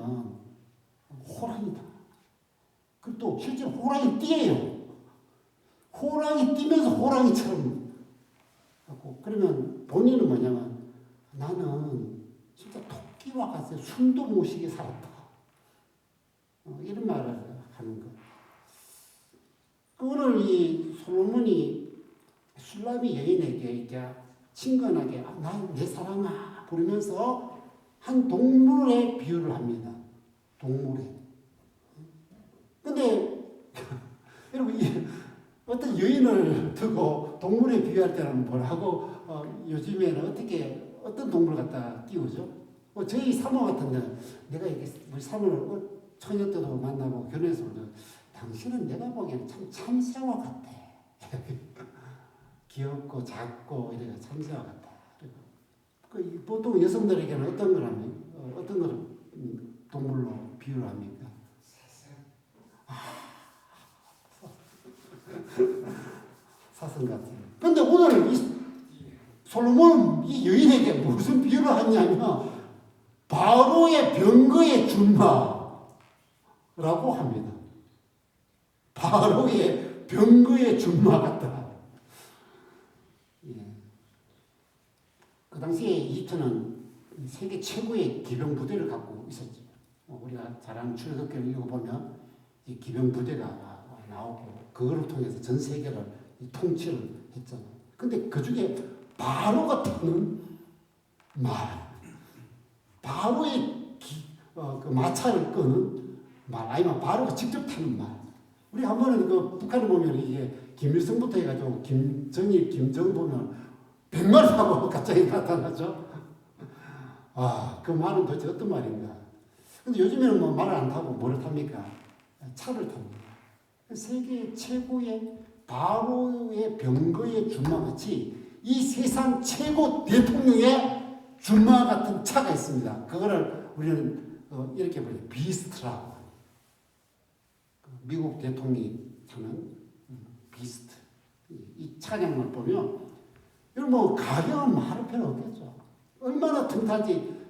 호랑이다. 그리고 또 실제 호랑이 띠예요. 호랑이 띠면서 호랑이처럼 하고 그러면 본인은 뭐냐면 나는 진짜 토끼와 같이 숨도 못 쉬게 살았다. 이런 말을 하는 거. 오늘 이 솔로몬이 술라미 여인에게 이제 친근하게 내 사랑아 부르면서 한 동물에 비유를 합니다. 동물에. 근데 여러분 어떤 여인을 두고 동물에 비유할 때는 뭘 하고 요즘에는 어떤 동물 갖다 띄우죠? 저희 사모 같은 데는 내가 이게 우리 사모를 처녀 때도 만나고 결혼해서 당신은 내가 보기에는 참 참새와 같아. 귀엽고 작고 이래가 참새와 같다. 보통 여성들에게는 어떤 걸 동물로 비유를 합니까? 사슴 같은. 근데 오늘 솔로몬은 이 여인에게 무슨 비유를 하냐면 바로의 병거의 준마라고 합니다. 바로의 병거의 준마 같다. 예. 그 당시에 이집트는 세계 최고의 기병 부대를 갖고 있었죠. 우리가 잘 아는 출애굽기를 읽어보면 이 기병 부대가 나오고 그거를 통해서 전 세계를 통치를 했잖아요. 근데 그 중에 바로가 타는 바로의 그 마차를 끄는 아니면 바로가 직접 타는 말. 우리 한 번은 그 북한에 보면 이게 김일성부터 해가지고 김정일, 김정 보면 100마리 타고 갑자기 나타나죠. 그 말은 도대체 어떤 말인가. 근데 요즘에는 말을 안 타고 뭐를 탑니까? 차를 탑니다. 세계 최고의 바로의 병거의 준마같이 이 세상 최고 대통령의 준마 같은 차가 있습니다. 그거를 우리는 이렇게 부르죠. 비스트라고. 미국 대통령이 타는 비스트. 이 차량을 보면 여러분 가격은 말할 필요 없겠죠. 얼마나 튼튼하지.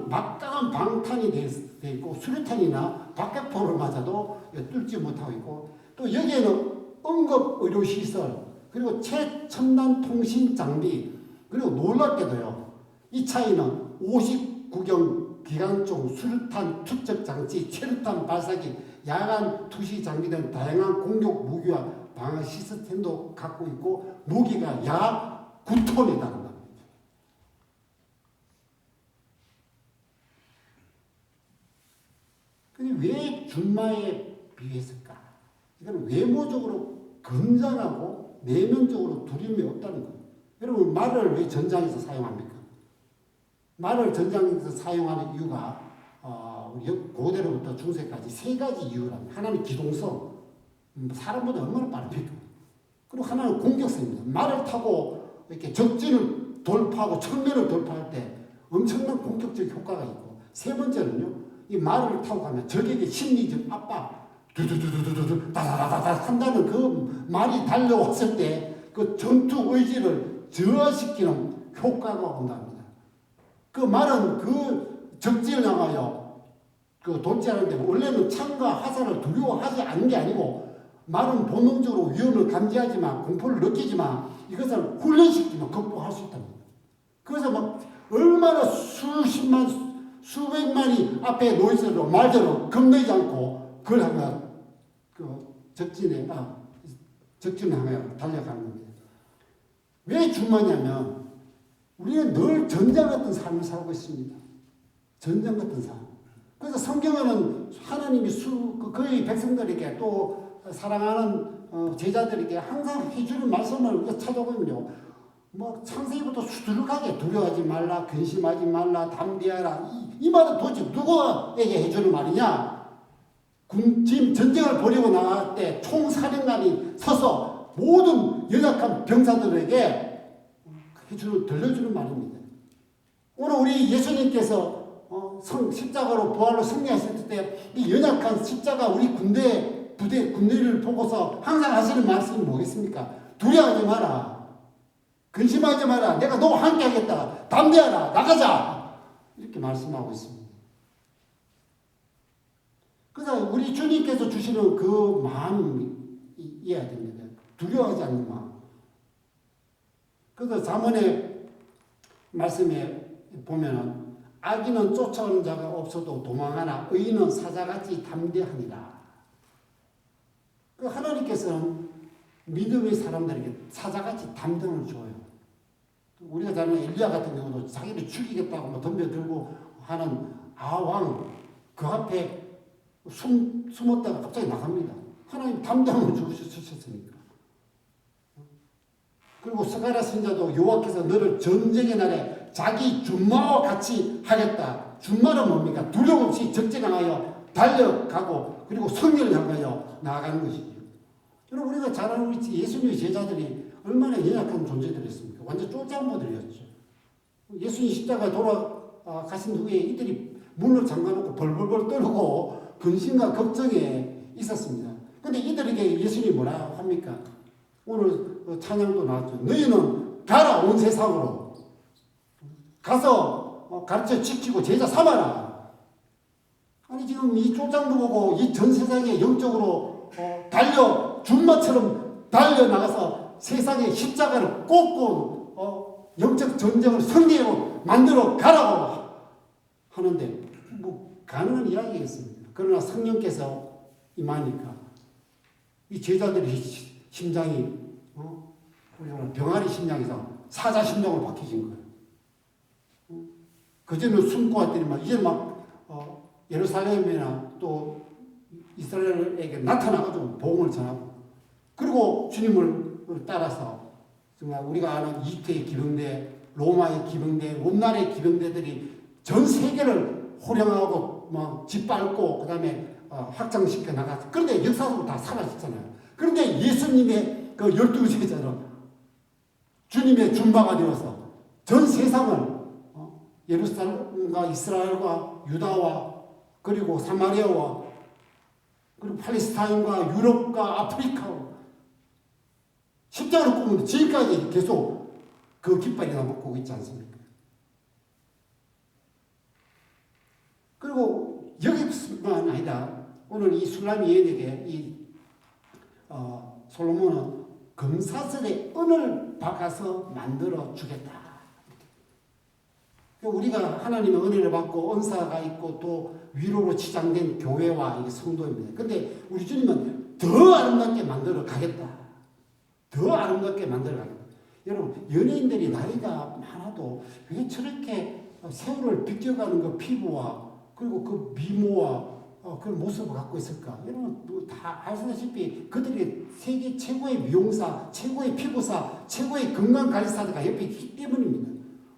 막강한 방탄이 돼 있고 수류탄이나 박격포를 맞아도 뚫지 못하고 있고 또 여기에는 응급의료시설 그리고 최첨단 통신 장비 그리고 놀랍게도요 이 차에는 59경 기관총 수류탄 투척 장치 최루탄 발사기 야간 투시 장비 등 다양한 공격 무기와 방어 시스템도 갖고 있고 무기가 약 9톤에 달한다. 왜 준마에 비유했을까? 이건 외모적으로 건장하고 내면적으로 두려움이 없다는 거예요. 여러분 말을 왜 전장에서 사용합니까? 말을 전장에서 사용하는 이유가 고대로부터 중세까지 세 가지 이유를 합니다. 하나는 기동성, 사람보다 얼마나 빠릅니까? 그리고 하나는 공격성입니다. 말을 타고 이렇게 적진을 돌파하고 측면을 돌파할 때 엄청난 공격적 효과가 있고 세 번째는요. 이 말을 타고 가면 적에게 심리적 압박, 두두두두두두 다다다다다 한다는 그 말이 달려왔을 때 그 전투 의지를 저하시키는 효과가 온답니다. 그 말은 그 적진을 향하여 그 돌진하는데 원래는 창과 화살을 두려워하지 않는 게 아니고 말은 본능적으로 위험을 감지하지만 공포를 느끼지만 이것을 훈련시키면 극복할 수 있답니다. 그래서 막 얼마나 수백만이 앞에 놓여있어도 말대로 겁내지 않고 그걸 하면 그 적진을 향하여 달려가는 겁니다. 왜 준마냐면 우리는 늘 전장 같은 삶을 살고 있습니다. 전장 같은 삶. 그래서 성경에는 하나님이 그의 백성들에게 또 사랑하는 제자들에게 항상 해주는 말씀을 우리가 찾아보면요. 창세기부터 수두룩하게 두려워하지 말라, 근심하지 말라, 담대하라. 이 말은 도대체 누구에게 해주는 말이냐? 지금 전쟁을 벌이고 나갈 때 총사령관이 서서 모든 연약한 병사들에게 들려주는 말입니다. 오늘 우리 예수님께서 십자가로 부활로 승리하실 때 이 연약한 십자가 우리 군대를 보고서 항상 하시는 말씀이 뭐겠습니까? 두려워하지 마라. 근심하지 마라. 내가 너와 함께 하겠다. 담대하라. 나가자. 이렇게 말씀하고 있습니다. 그래서 우리 주님께서 주시는 그 마음이 이해해야 됩니다. 두려워하지 않는 마음. 그래서 잠언의 말씀에 보면은 악인은 쫓아오는 자가 없어도 도망하나 의인은 사자같이 담대하니라. 그 하나님께서는 믿음의 사람들에게 사자같이 담대함을 줘요. 우리가 잘 아는 엘리야 같은 경우도 자기를 죽이겠다고 뭐 덤벼들고 하는 아왕 그 앞에 숨었다가 갑자기 나갑니다. 하나님 담장을 주셨으니까. 그리고 스가랴 선지자도 여호와께서 너를 전쟁의 날에 자기 준마와 같이 하겠다. 준마는 뭡니까? 두려움 없이 적재강하여 달려가고 그리고 성령을 향하여 나아가는 것이죠. 여러분 우리가 잘 아는 우리 예수님의 제자들이 얼마나 연약한 존재들이었습니까? 완전 쫄장모들이었죠. 예수님 십자가에 돌아가신 후에 이들이 문을 잠가놓고 벌벌벌 떨고 근심과 걱정에 있었습니다. 근데 이들에게 예수님이 뭐라 합니까? 오늘 찬양도 나왔죠. 너희는 가라 온 세상으로 가서 가르쳐 지키고 제자 삼아라. 아니 지금 이 쫄장도 보고 이 전 세상에 영적으로 달려 준마처럼 달려나가서 세상의 십자가를 꽂고 영적 전쟁을 승리로 만들어 가라고 하는데 뭐 가능한 이야기겠습니다. 그러나 성령께서 임하니까 이 제자들이 심장이 우리가 병아리 심장에서 사자 심장으로 바뀌어진 거예요. 그전에는 숨고 왔더니만 이제 막 예루살렘이나 또 이스라엘에게 나타나가지고 복음을 전하고 그리고 주님을 따라서 정말 우리가 아는 이집트의 기병대, 로마의 기병대, 롬나라의 기병대들이 전 세계를 호령하고 막 짓밟고 그다음에 확장시켜 나갔어. 그런데 역사적으로 다 사라졌잖아요. 그런데 예수님의 그 12제자는 주님의 준바가 되어서 전 세상을 예루살렘과 이스라엘과 유다와 그리고 사마리아와 그리고 팔레스타인과 유럽과 아프리카와 십자가를 꼽는데 지금까지 계속 그 깃발이 남고 있지 않습니까? 그리고 여기뿐만 아니라 오늘 이 술람 여인에게 이 솔로몬은 금사슬에 은을 박아서 만들어 주겠다. 우리가 하나님의 은혜를 받고 은사가 있고 또 위로로 치장된 교회와 이게 성도입니다. 근데 우리 주님은 더 아름답게 만들어 가겠다. 더 아름답게 만들어 가겠다. 여러분 연예인들이 나이가 많아도 왜 저렇게 세월을 비껴가는 그 피부와 그리고 그 미모와 그런 모습을 갖고 있을까? 여러분 다 아시다시피 그들이 세계 최고의 미용사, 최고의 피부사, 최고의 건강관리사가 옆에 있기 때문입니다.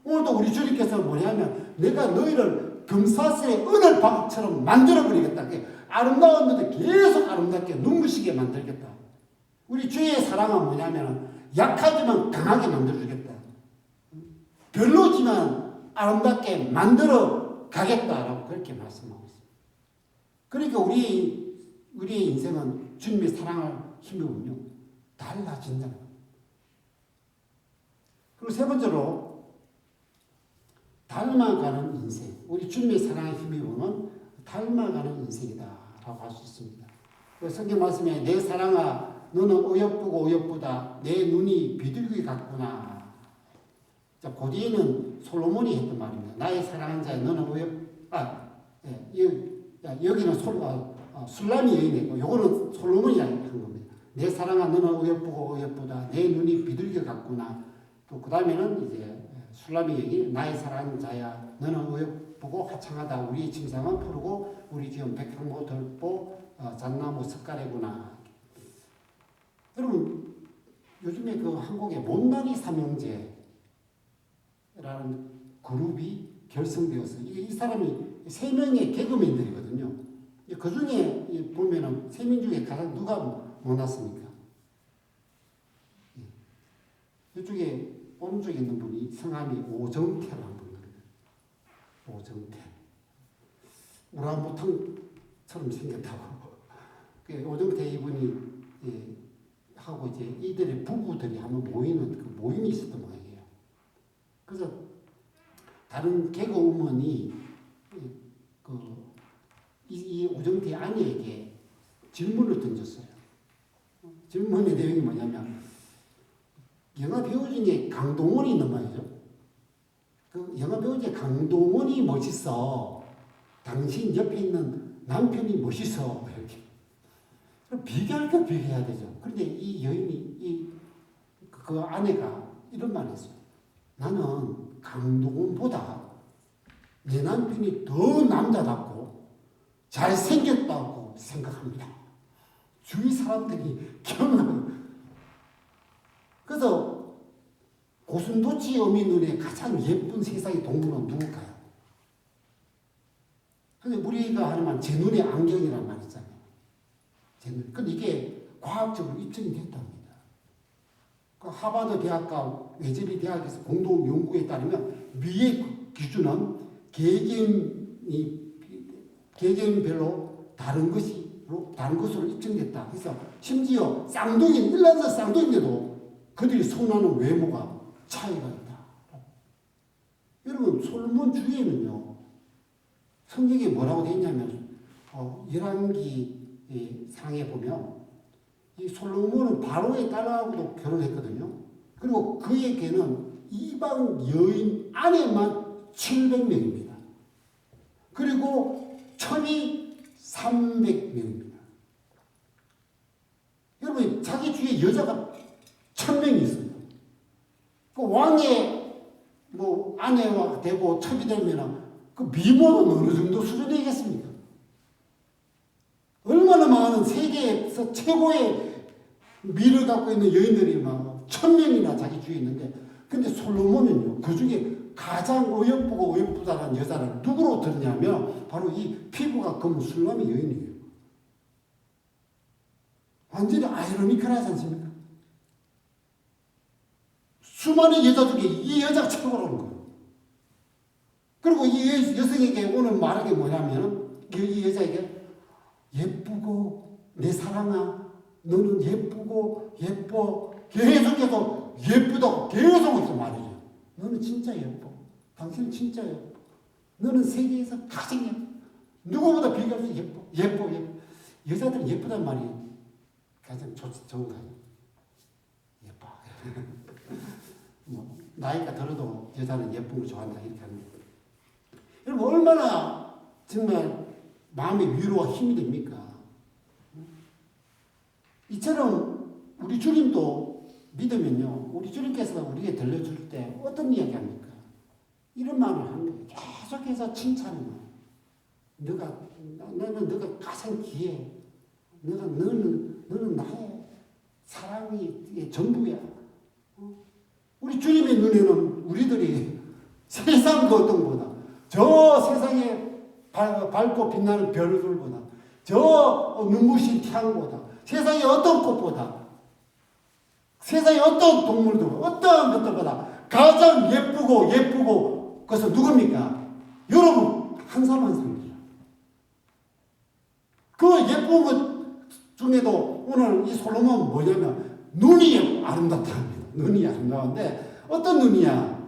오늘도 우리 주님께서 뭐냐면 내가 너희를 금사슬의 은을 박처럼 만들어버리겠다. 아름다운 너들 계속 아름답게 눈부시게 만들겠다. 우리 주의 사랑은 뭐냐면 약하지만 강하게 만들어주겠다. 별로지만 아름답게 만들어 가겠다라고 그렇게 말씀하고 있습니다. 그러니까 우리의 인생은 주님의 사랑을 힘입으며 달라진다는 겁니다. 그리고 세 번째로 닮아가는 인생. 우리 주님의 사랑에 힘입으면 닮아가는 인생이다라고 할 수 있습니다. 성경 말씀에 내 사랑아 너는 어여쁘고 어여쁘다. 내 눈이 비둘기 같구나. 자, 고대에는 솔로몬이 했던 말입니다. 나의 사랑하는 자야 너는 여기는 술람이 여인이고 요거는 솔로몬이 한 겁니다. 내 사랑아 너는 어여쁘고 어여쁘다. 내 눈이 비둘기 같구나. 또 그 다음에는 이제 술람이 여인 나의 사랑하는 자야 너는 어여쁘고 화창하다. 우리의 침상은 푸르고 우리 지금 백향모 들보 잣나무 석가래구나. 여러분 요즘에 그 한국의 못난이 삼형제라는 그룹이 결성되었어요. 이 사람이 3명의 개그맨들이거든요. 그 중에 보면은 3명 중에 가장 누가 못났습니까? 이쪽에 오른쪽에 있는 분이 성함이 오정태라는 분입니다. 오정태. 우라무탕처럼 생겼다고. 오정태 이분이 하고 이제 이들의 부부들이 한번 모이는 그 모임이 있었던 모양이에요. 그래서 다른 개그우먼이 이 오정태 아내에게 질문을 던졌어요. 질문의 내용이 뭐냐면 영화 배우 중에 강동원이 있는 말이죠. 그 영화 배우 중에 강동원이 멋있어. 당신 옆에 있는 남편이 멋있어. 이렇게. 비교할 거 비교해야 되죠. 그런데 이 여인이 그 아내가 이런 말을 했어요. 나는 강동원보다 내 남편이 더 남자답고 잘생겼다고 생각합니다. 주위 사람들이 경악을. 그래서 고슴도치 어미 눈에 가장 예쁜 세상의 동물은 누굴까요? 근데 우리가 하는 말, 제 눈에 안경이란 말 있잖아요. 제 눈. 근데 이게 과학적으로 입증이 됐답니다. 그 하버드 대학과 웨젤리 대학에서 공동 연구에 따르면 미의 기준은 개개인별로 다른 것으로 입증됐다. 그래서 심지어 쌍둥이, 일란사 쌍둥이인데도 그들이 선호하는 외모가 차이가 있다. 여러분, 솔로몬 주에는요, 성경에 뭐라고 되어 있냐면, 열왕기 상에 보면, 이 솔로몬은 바로의 딸하고도 결혼했거든요. 그리고 그에게는 이방 여인 아내만 700명입니다. 그리고 첩이 300명입니다. 여러분, 자기 주위에 여자가 1000명이 있어요. 그 왕의 아내와 되고 첩이 되면 그 미모는 어느 정도 수준이겠습니까? 얼마나 많은 세계에서 최고의 미를 갖고 있는 여인들이 막 1000명이나 자기 주위에 있는데, 근데 솔로몬은요, 그 중에 가장 어여쁘고 어여쁘다는 여자를 누구로 들었냐면 바로 이 피부가 검은 술람의 여인이에요. 완전히 아이러니컬하지 않습니까? 수많은 여자 중에 이 여자가 최고라는 거예요. 그리고 이 여성에게 오늘 말하는 게 뭐냐면, 이 여자에게 예쁘고 내 사랑아, 너는 예쁘고 예뻐, 계속해서 예쁘다고 계속 이렇게 말해요. 너는 진짜 예뻐. 당신은 진짜 예뻐. 너는 세계에서 가장 예뻐. 누구보다 비교할 수 예뻐. 예뻐. 여자들은 예쁘단 말이 가장 좋은 거 아니에요. 예뻐. 나이가 들어도 여자는 예쁜 걸 좋아한다 이렇게 하는 거예요. 여러분, 얼마나 정말 마음의 위로와 힘이 됩니까? 이처럼 우리 주님도 믿으면요, 우리 주님께서 우리에게 들려줄 때 어떤 이야기 합니까? 이런 말을 하는 거예요. 계속해서 칭찬을 해요. 너는 너가 가장 귀해. 너는 나의 사랑이 전부야. 우리 주님의 눈에는 우리들이 세상 그 어떤 것보다, 저 세상에 밝고 빛나는 별들보다, 저 눈부신 태양보다, 세상의 어떤 꽃보다, 세상의 어떤 동물들보다, 어떤 것들보다 가장 예쁘고 그것은 누굽니까? 여러분 한 사람 한 사람입니다. 그 예쁜 것 중에도 오늘 이 솔로몬은 뭐냐면 눈이 아름답다 합니다. 눈이 아름다운데 어떤 눈이야?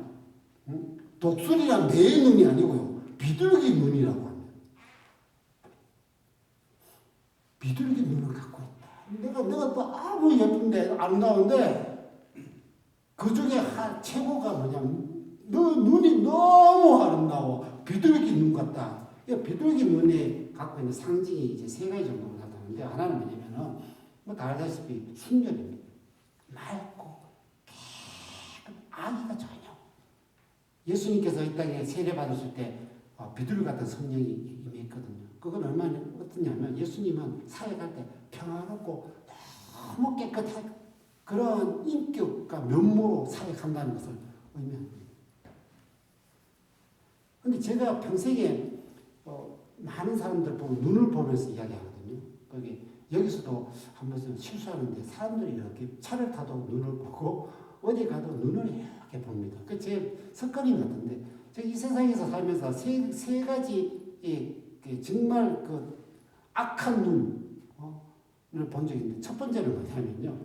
독수리랑 매의 눈이 아니고요, 비둘기 눈이라고 합니다. 비둘기 눈을 갖고 있다. 내가 또 아무 예쁜데 아름다운데 그 중에 최고가 뭐냐면 눈이 너무 아름다워. 비둘기 눈 같다. 비둘기 눈에 갖고 있는 상징이 이제 세 가지 정도 나타나는데, 하나는 뭐냐면은 다 알다시피 순결입니다. 맑고 아기가 전혀. 예수님께서 이 땅에 세례 받으실 때 비둘기 같은 성령이 임했거든요. 그건 얼마나 어떠냐면 예수님은 사역할 때 평화롭고 너무 깨끗한 그런 인격과 면모로 사역한다는 것을 의미합니다. 근데 제가 평생에 많은 사람들 보면 눈을 보면서 이야기하거든요. 여기서도 한 번씩 실수하는데 사람들이 이렇게 차를 타도 눈을 보고 어디 가도 눈을 이렇게 봅니다. 그 제 습관인 것 같은데, 제가 이 세상에서 살면서 세 가지 정말 그 악한 눈을 본 적이 있는데, 첫 번째는 뭐냐면요,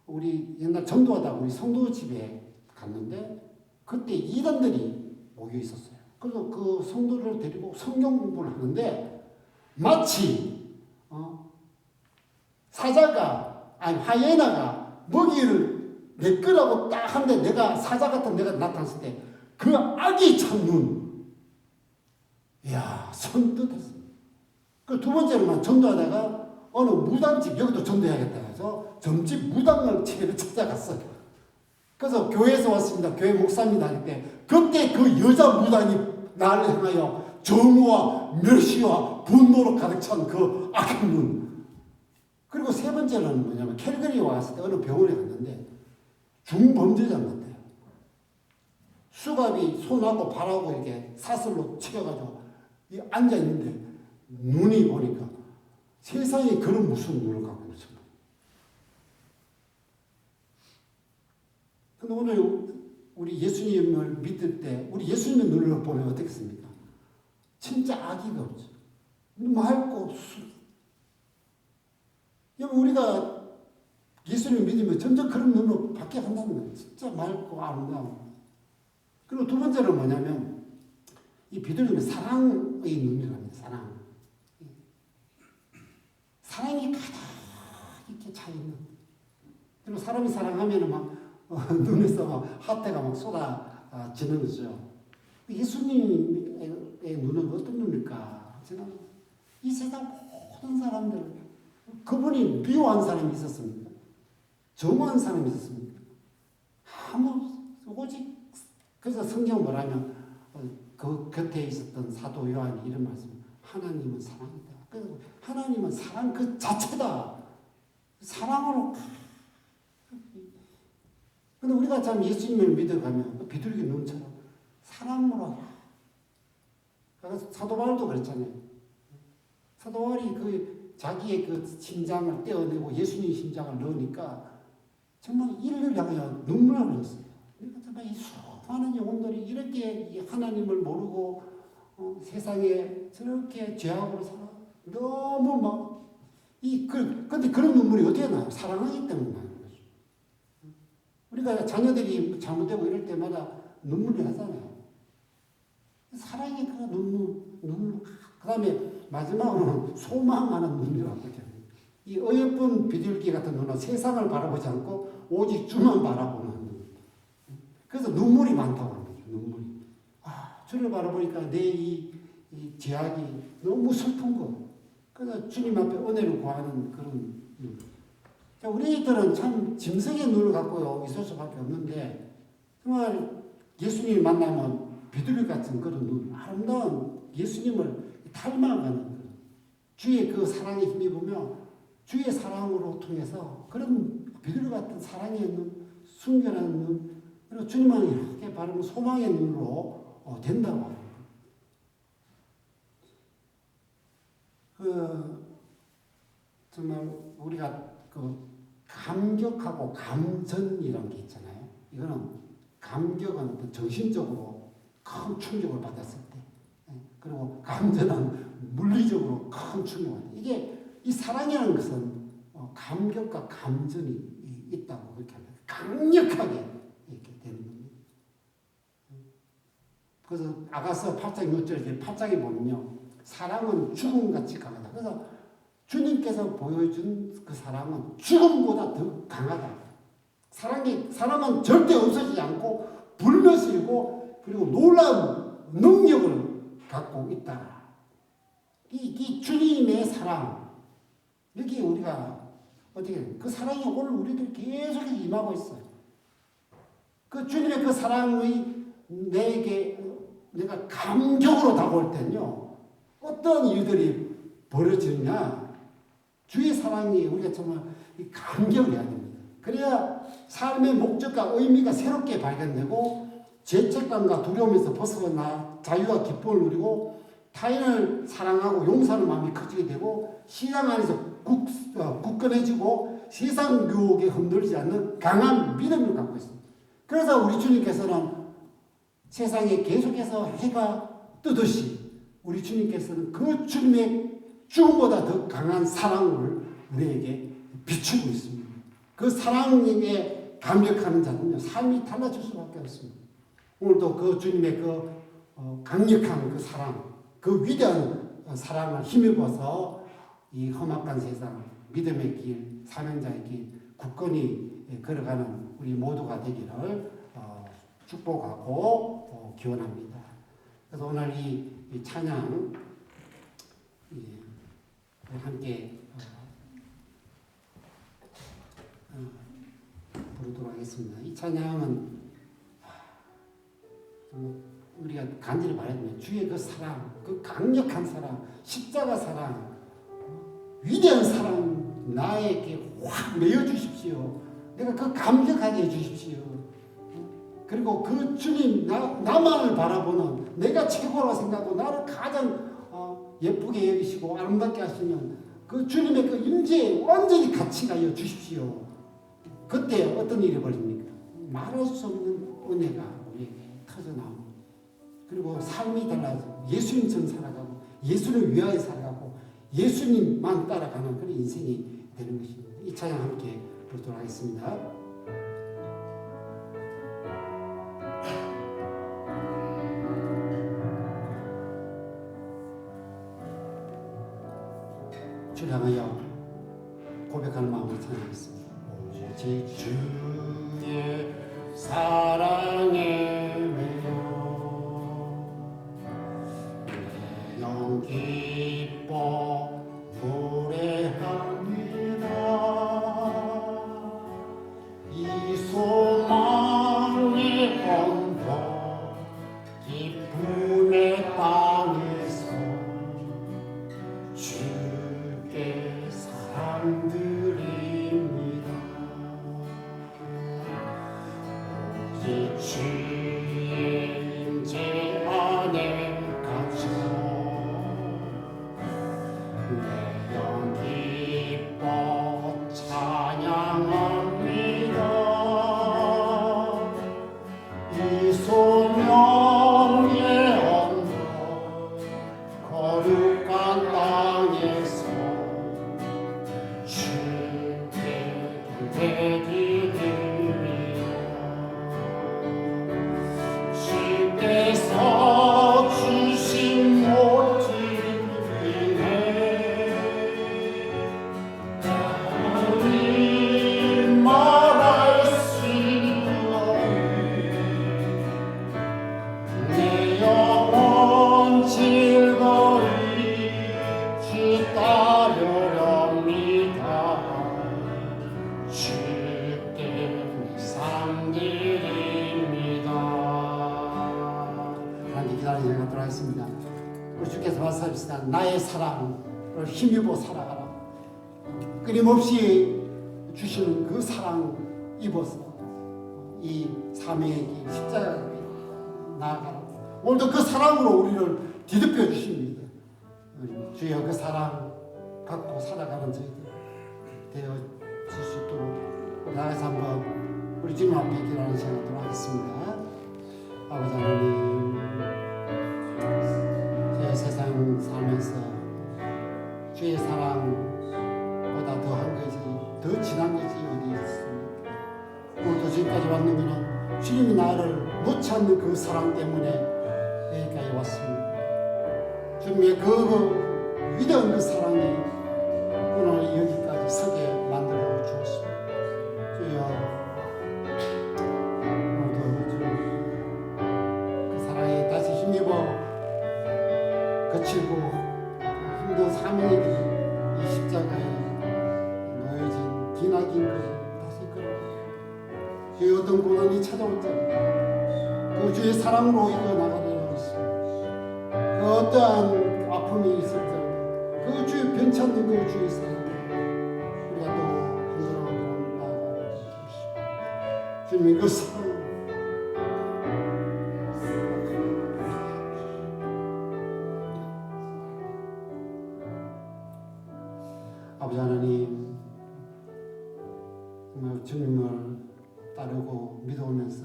우리 옛날 전도하다가 우리 성도 집에 갔는데 그때 이단들이 모여 있었어요. 그래서 그 성도를 데리고 성경 공부를 하는데 마치 하이에나가 먹이를 내 거라고 딱 하는데 내가 사자 같은 내가 나타났을 때 그 아기 참 눈, 이야, 선뜻했습니다. 그 두 번째로만 전도하다가 어느 무당집, 여기도 전도해야겠다 해서 점집 무당을 집에 찾아갔어요. 그래서 교회에서 왔습니다. 교회 목사님 다닐 때 그때 그 여자 무당이 나를 향하여 정오와 멸시와 분노로 가득 찬 그 악한 눈. 그리고 세 번째는 뭐냐면 캘거리에 왔을 때 어느 병원에 갔는데 중범죄자 같아요. 수갑이 손하고 발하고 이렇게 사슬로 치여가지고 앉아 있는데 눈이 보니까 세상에 그런 무슨 눈을 갖고 있습니다. 근데 오늘 우리 예수님을 믿을 때 우리 예수님의 눈을 보면 어떻겠습니까? 진짜 아기가 없죠. 맑고 우리가 예수님을 믿으면 점점 그런 눈으로 바뀌어간다는 거예요. 진짜 맑고 아름다워. 그리고 두 번째는 뭐냐면 이 비둘기는 사랑의 눈이랍니다. 사랑이 가득 이렇게 차있는. 그리고 사람이 사랑하면 막 눈에서 막 하트가 막 쏟아지는 거죠. 예수님의 눈은 어떤 눈일까? 저는 이 세상 모든 사람들 그분이 미워한 사람이 있었습니까? 정오한 사람이 있었습니까? 오직 그래서 성경 뭐라면 그 곁에 있었던 사도 요한이 이런 말씀. 하나님은 사랑이다. 그래서 하나님은 사랑 그 자체다. 사랑으로. 근데 우리가 참 예수님을 믿어가면 비둘기 눈처럼 사랑으로. 그래서 사도 바울도 그랬잖아요. 사도 바울이 그 자기의 그 심장을 떼어내고 예수님 심장을 넣으니까 정말 이를 향하여 눈물을 흘렸어요. 그러니까 정말 이 수많은 영혼들이 이렇게 하나님을 모르고 세상에 저렇게 죄악으로 살아. 너무 막 근데 그런 눈물이 어떻게 나요? 사랑하기 때문에 나는 거죠. 우리가 자녀들이 잘못되고 이럴 때마다 눈물이 나잖아요. 사랑의 그 눈물. 그 다음에 마지막으로는 소망하는 눈이라고 그러죠. 이 어여쁜 비둘기 같은 눈은 세상을 바라보지 않고 오직 주만 바라보는 눈. 그래서 눈물이 많다고 하는 거죠. 눈물이. 주를 바라보니까 내 이 죄악이 너무 슬픈 거. 그래서 주님 앞에 은혜를 구하는 그런 눈. 우리들은 참 짐승의 눈을 갖고 있을 수밖에 없는데 정말 예수님을 만나면 비둘기 같은 그런 눈, 아름다운 예수님을 닮아가는 주의 그 사랑에 힘입으며 주의 사랑으로 통해서 그런 비둘기 같은 사랑의 눈, 순결한 눈, 그리고 주님을 이렇게 바라보면 소망의 눈으로 된다고 합니다. 정말 우리가 감격하고 감전이라는 게 있잖아요. 이거는 감격은 어떤 정신적으로 큰 충격을 받았을 때, 그리고 감전은 물리적으로 큰 충격을 받았을 때, 이게 이 사랑이라는 것은 감격과 감전이 있다고 그렇게 합니다. 강력하게 이렇게 되는 겁니다. 그래서 아가서 8장 6절 8장에 보면요, 사랑은 죽음같이 강하다. 그래서 주님께서 보여준 그 사랑은 죽음보다 더 강하다. 사랑은 절대 없어지지 않고 불멸시리고 그리고 놀라운 능력을 갖고 있다. 이 주님의 사랑, 여기 우리가 어떻게 그 사랑이 오늘 우리들 계속해서 임하고 있어요. 그 주님의 그 사랑의 내가 감격으로 다가올 때는요, 어떤 일들이 벌어지느냐, 주의 사랑이 우리가 정말 감격을 해야 됩니다. 그래야 삶의 목적과 의미가 새롭게 발견되고 죄책감과 두려움에서 벗어나 자유와 기쁨을 누리고 타인을 사랑하고 용서하는 마음이 커지게 되고 신앙 안에서 굳건해지고 세상 유혹에 흔들리지 않는 강한 믿음을 갖고 있습니다. 그래서 우리 주님께서는 세상에 계속해서 해가 뜨듯이 우리 주님께서는 그 주님의 죽음보다 더 강한 사랑을 우리에게 비추고 있습니다. 그 사랑에 감격하는 자는요, 삶이 달라질 수밖에 없습니다. 오늘도 그 주님의 그 강력한 그 사랑, 그 위대한 사랑을 힘입어서 이 험악한 세상, 믿음의 길, 사명자의 길, 굳건히 걸어가는 우리 모두가 되기를 축복하고 기원합니다. 그래서 오늘 이 찬양 함께 부르도록 하겠습니다. 이 찬양은 우리가 간절히 바라면 주의 그 사랑, 그 강력한 사랑, 십자가 사랑, 위대한 사랑 나에게 확 내어 주십시오. 내가 그 감격하게 해 주십시오. 그리고 그 주님 나만을 바라보는 내가 최고라고 생각하고 나를 가장 예쁘게 여기시고 아름답게 하시는 그 주님의 그 임재에 완전히 같이 가여 주십시오. 그때 어떤 일이 벌입니까? 말할 수 없는 은혜가 우리에게 터져나옵니다. 그리고 삶이 달라져 예수님처럼 살아가고 예수를 위하여 살아가고 예수님만 따라가는 그런 인생이 되는 것입니다. 이 찬양 함께 부르도록 하겠습니다. 주를 향하여 고백하는 마음으로 찬양하겠습니다. 오직 주의 사랑에 매여 내 영 기뻐 노래합니다. 이 소망의 언덕 기쁨의 땅에서 주께 사랑드립니다. 오직 주의 임재 안에 갇혀 내 영 기뻐 찬양합니다. 이 소명의 언덕 거룩한 땅에서 주께 예배드립니다. 주께서 주신 모든 은혜 우리 말할 수 없네. 내 영혼 즐거이 주 따르렵니다. 주께 상드립니다. 하나님 기다리는 시간 갖도록 하겠습니다. 우리 주께서 말씀하십시다. 나의 사랑을 힘입어 살아가라. 끊임없이 주시는 그 사랑 입어서 이 사명의 길 십자가에 나아가라. 오늘도 그 사랑으로 우리를 뒤덮여 주십니다. 주여 그 사랑 갖고 살아가는 저희들 되어 줄 수 있도록 나아가서 한번 우리 주님 앞에 기도하는 시간 갖도록 하겠습니다. 아버지 하나님, 저희 세상 살면서 주의 사랑보다 더한 것이 더 진한 것이 어디 있습니까? 오늘도 지금까지 왔는데는 주님이 나를 놓지 않는 그 사랑 때문에 여기까지 왔습니다. 주님의 그 위대한 그 사랑이 오늘 여기까지 서게 만들어 주었습니다. 주여, 오늘도 그 사랑에 다시 힘입어 거칠고 힘든 사명의 길, 이 십자가에 놓여진 기나긴 그 다시 걸어 주의 어떤 고난이 찾아올지 그 주의 사랑으로 이겨나가려는 것입니다. 그 어떠한 아픔이 있을지 그 주의 변찮는 그 주의 사랑 우리가 또 흔들어가고 나아가고 주십시오. 주님 그 사랑 아버지 하나님, 정말 주님을 따르고 믿어오면서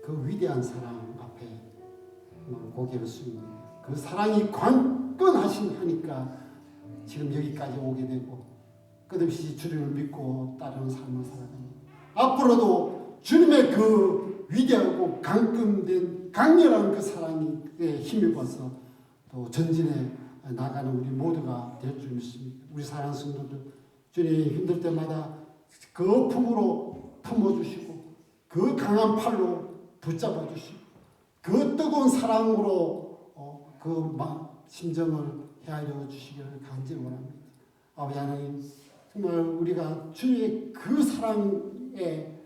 그 위대한 사랑 앞에 고개를 숙입니다. 그 사랑이 관건하신 하니까 지금 여기까지 오게 되고 끝없이 주님을 믿고 따르는 삶을 살아갑니다. 앞으로도 주님의 그 위대하고 강건된 강렬한 그 사랑에 힘입어서 또 전진해 나가는 우리 모두가 될 줄 믿습니다. 우리 사랑하는 성도들, 주님 힘들 때마다 그 품으로 품어주시고 그 강한 팔로 붙잡아 주시고 그 뜨거운 사랑으로 그 심정을 헤아려 주시기를 간절히 원합니다. 아버지 하나님, 정말 우리가 주의 그 사랑에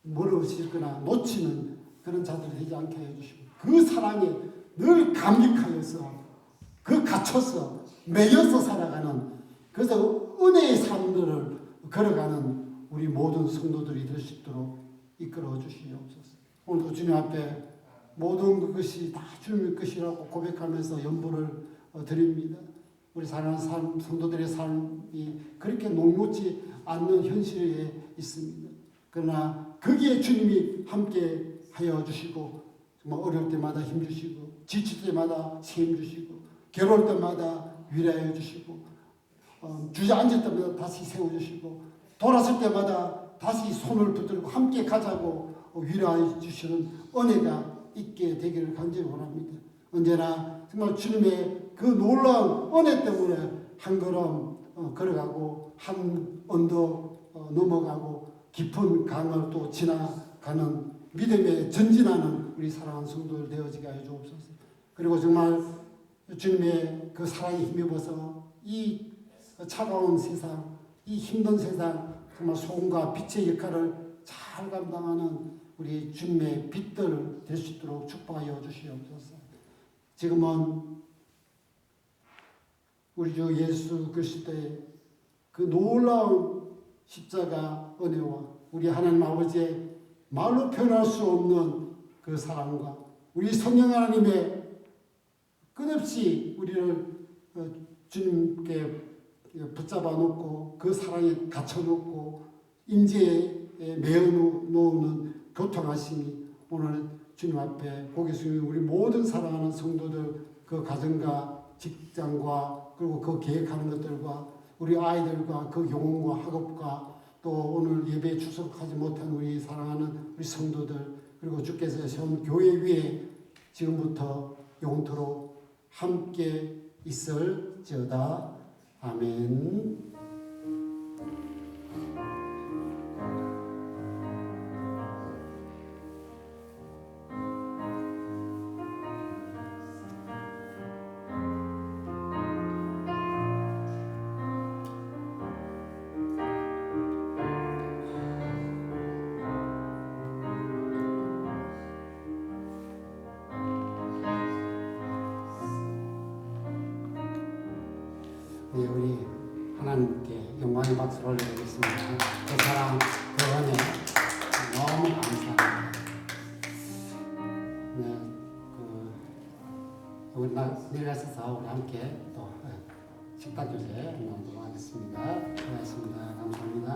멀어지거나 놓치는 그런 자들이 되지 않게 해주시고 그 사랑에 늘 감격하여서 그 갇혀서 매여서 살아가는 그래서 은혜의 삶들을 걸어가는 우리 모든 성도들이 될 수 있도록 이끌어 주시옵소서. 오늘도 주님 앞에 모든 것이 다 주님의 것이라고 고백하면서 연보를 드립니다. 우리 사랑하는 성도들의 삶이 그렇게 녹록지 않는 현실에 있습니다. 그러나 거기에 주님이 함께 하여 주시고 정말 어려울 때마다 힘 주시고 지칠 때마다 힘 주시고 괴로울 때마다 위로하여 주시고 주저앉을 때마다 다시 세워주시고 돌아설 때마다 다시 손을 붙들고 함께 가자고 위로하여 주시는 은혜가 있게 되기를 간절히 원합니다. 언제나 정말 주님의 그 놀라운 은혜 때문에 한 걸음 걸어가고 한 언덕 넘어가고 깊은 강을 또 지나가는 믿음에 전진하는 우리 사랑하는 성도들 되어지게 하여 주옵소서. 그리고 정말 주님의 그 사랑에 힘입어서 이 차가운 세상, 이 힘든 세상 정말 소금과 빛의 역할을 잘 감당하는 우리 주님의 빛들 될 수 있도록 축복하여 주시옵소서. 지금은 우리 주 예수 그리스도의 그 놀라운 십자가 은혜와 우리 하나님 아버지의 말로 표현할 수 없는 그 사랑과 우리 성령 하나님의 끝없이 우리를 주님께 붙잡아 놓고 그 사랑에 갇혀 놓고 임재에 메어 놓는 교통하심이 오늘 주님 앞에 고개 숙이는 우리 모든 사랑하는 성도들 그 가정과 직장과 그리고 그 계획하는 것들과 우리 아이들과 그 영혼과 학업과 또 오늘 예배에 출석하지 못한 우리 사랑하는 우리 성도들 그리고 주께서 세운 교회 위에 지금부터 영원토록 함께 있을지어다. 아멘. 우리 하나님께 영광의 박수를 올려드리겠습니다. 그 사랑, 그 은혜 너무 감사합니다. 네, 우리 내려가셔서 우리 함께 또 식탁 주제 나누도록 하겠습니다. 고맙습니다. 감사합니다.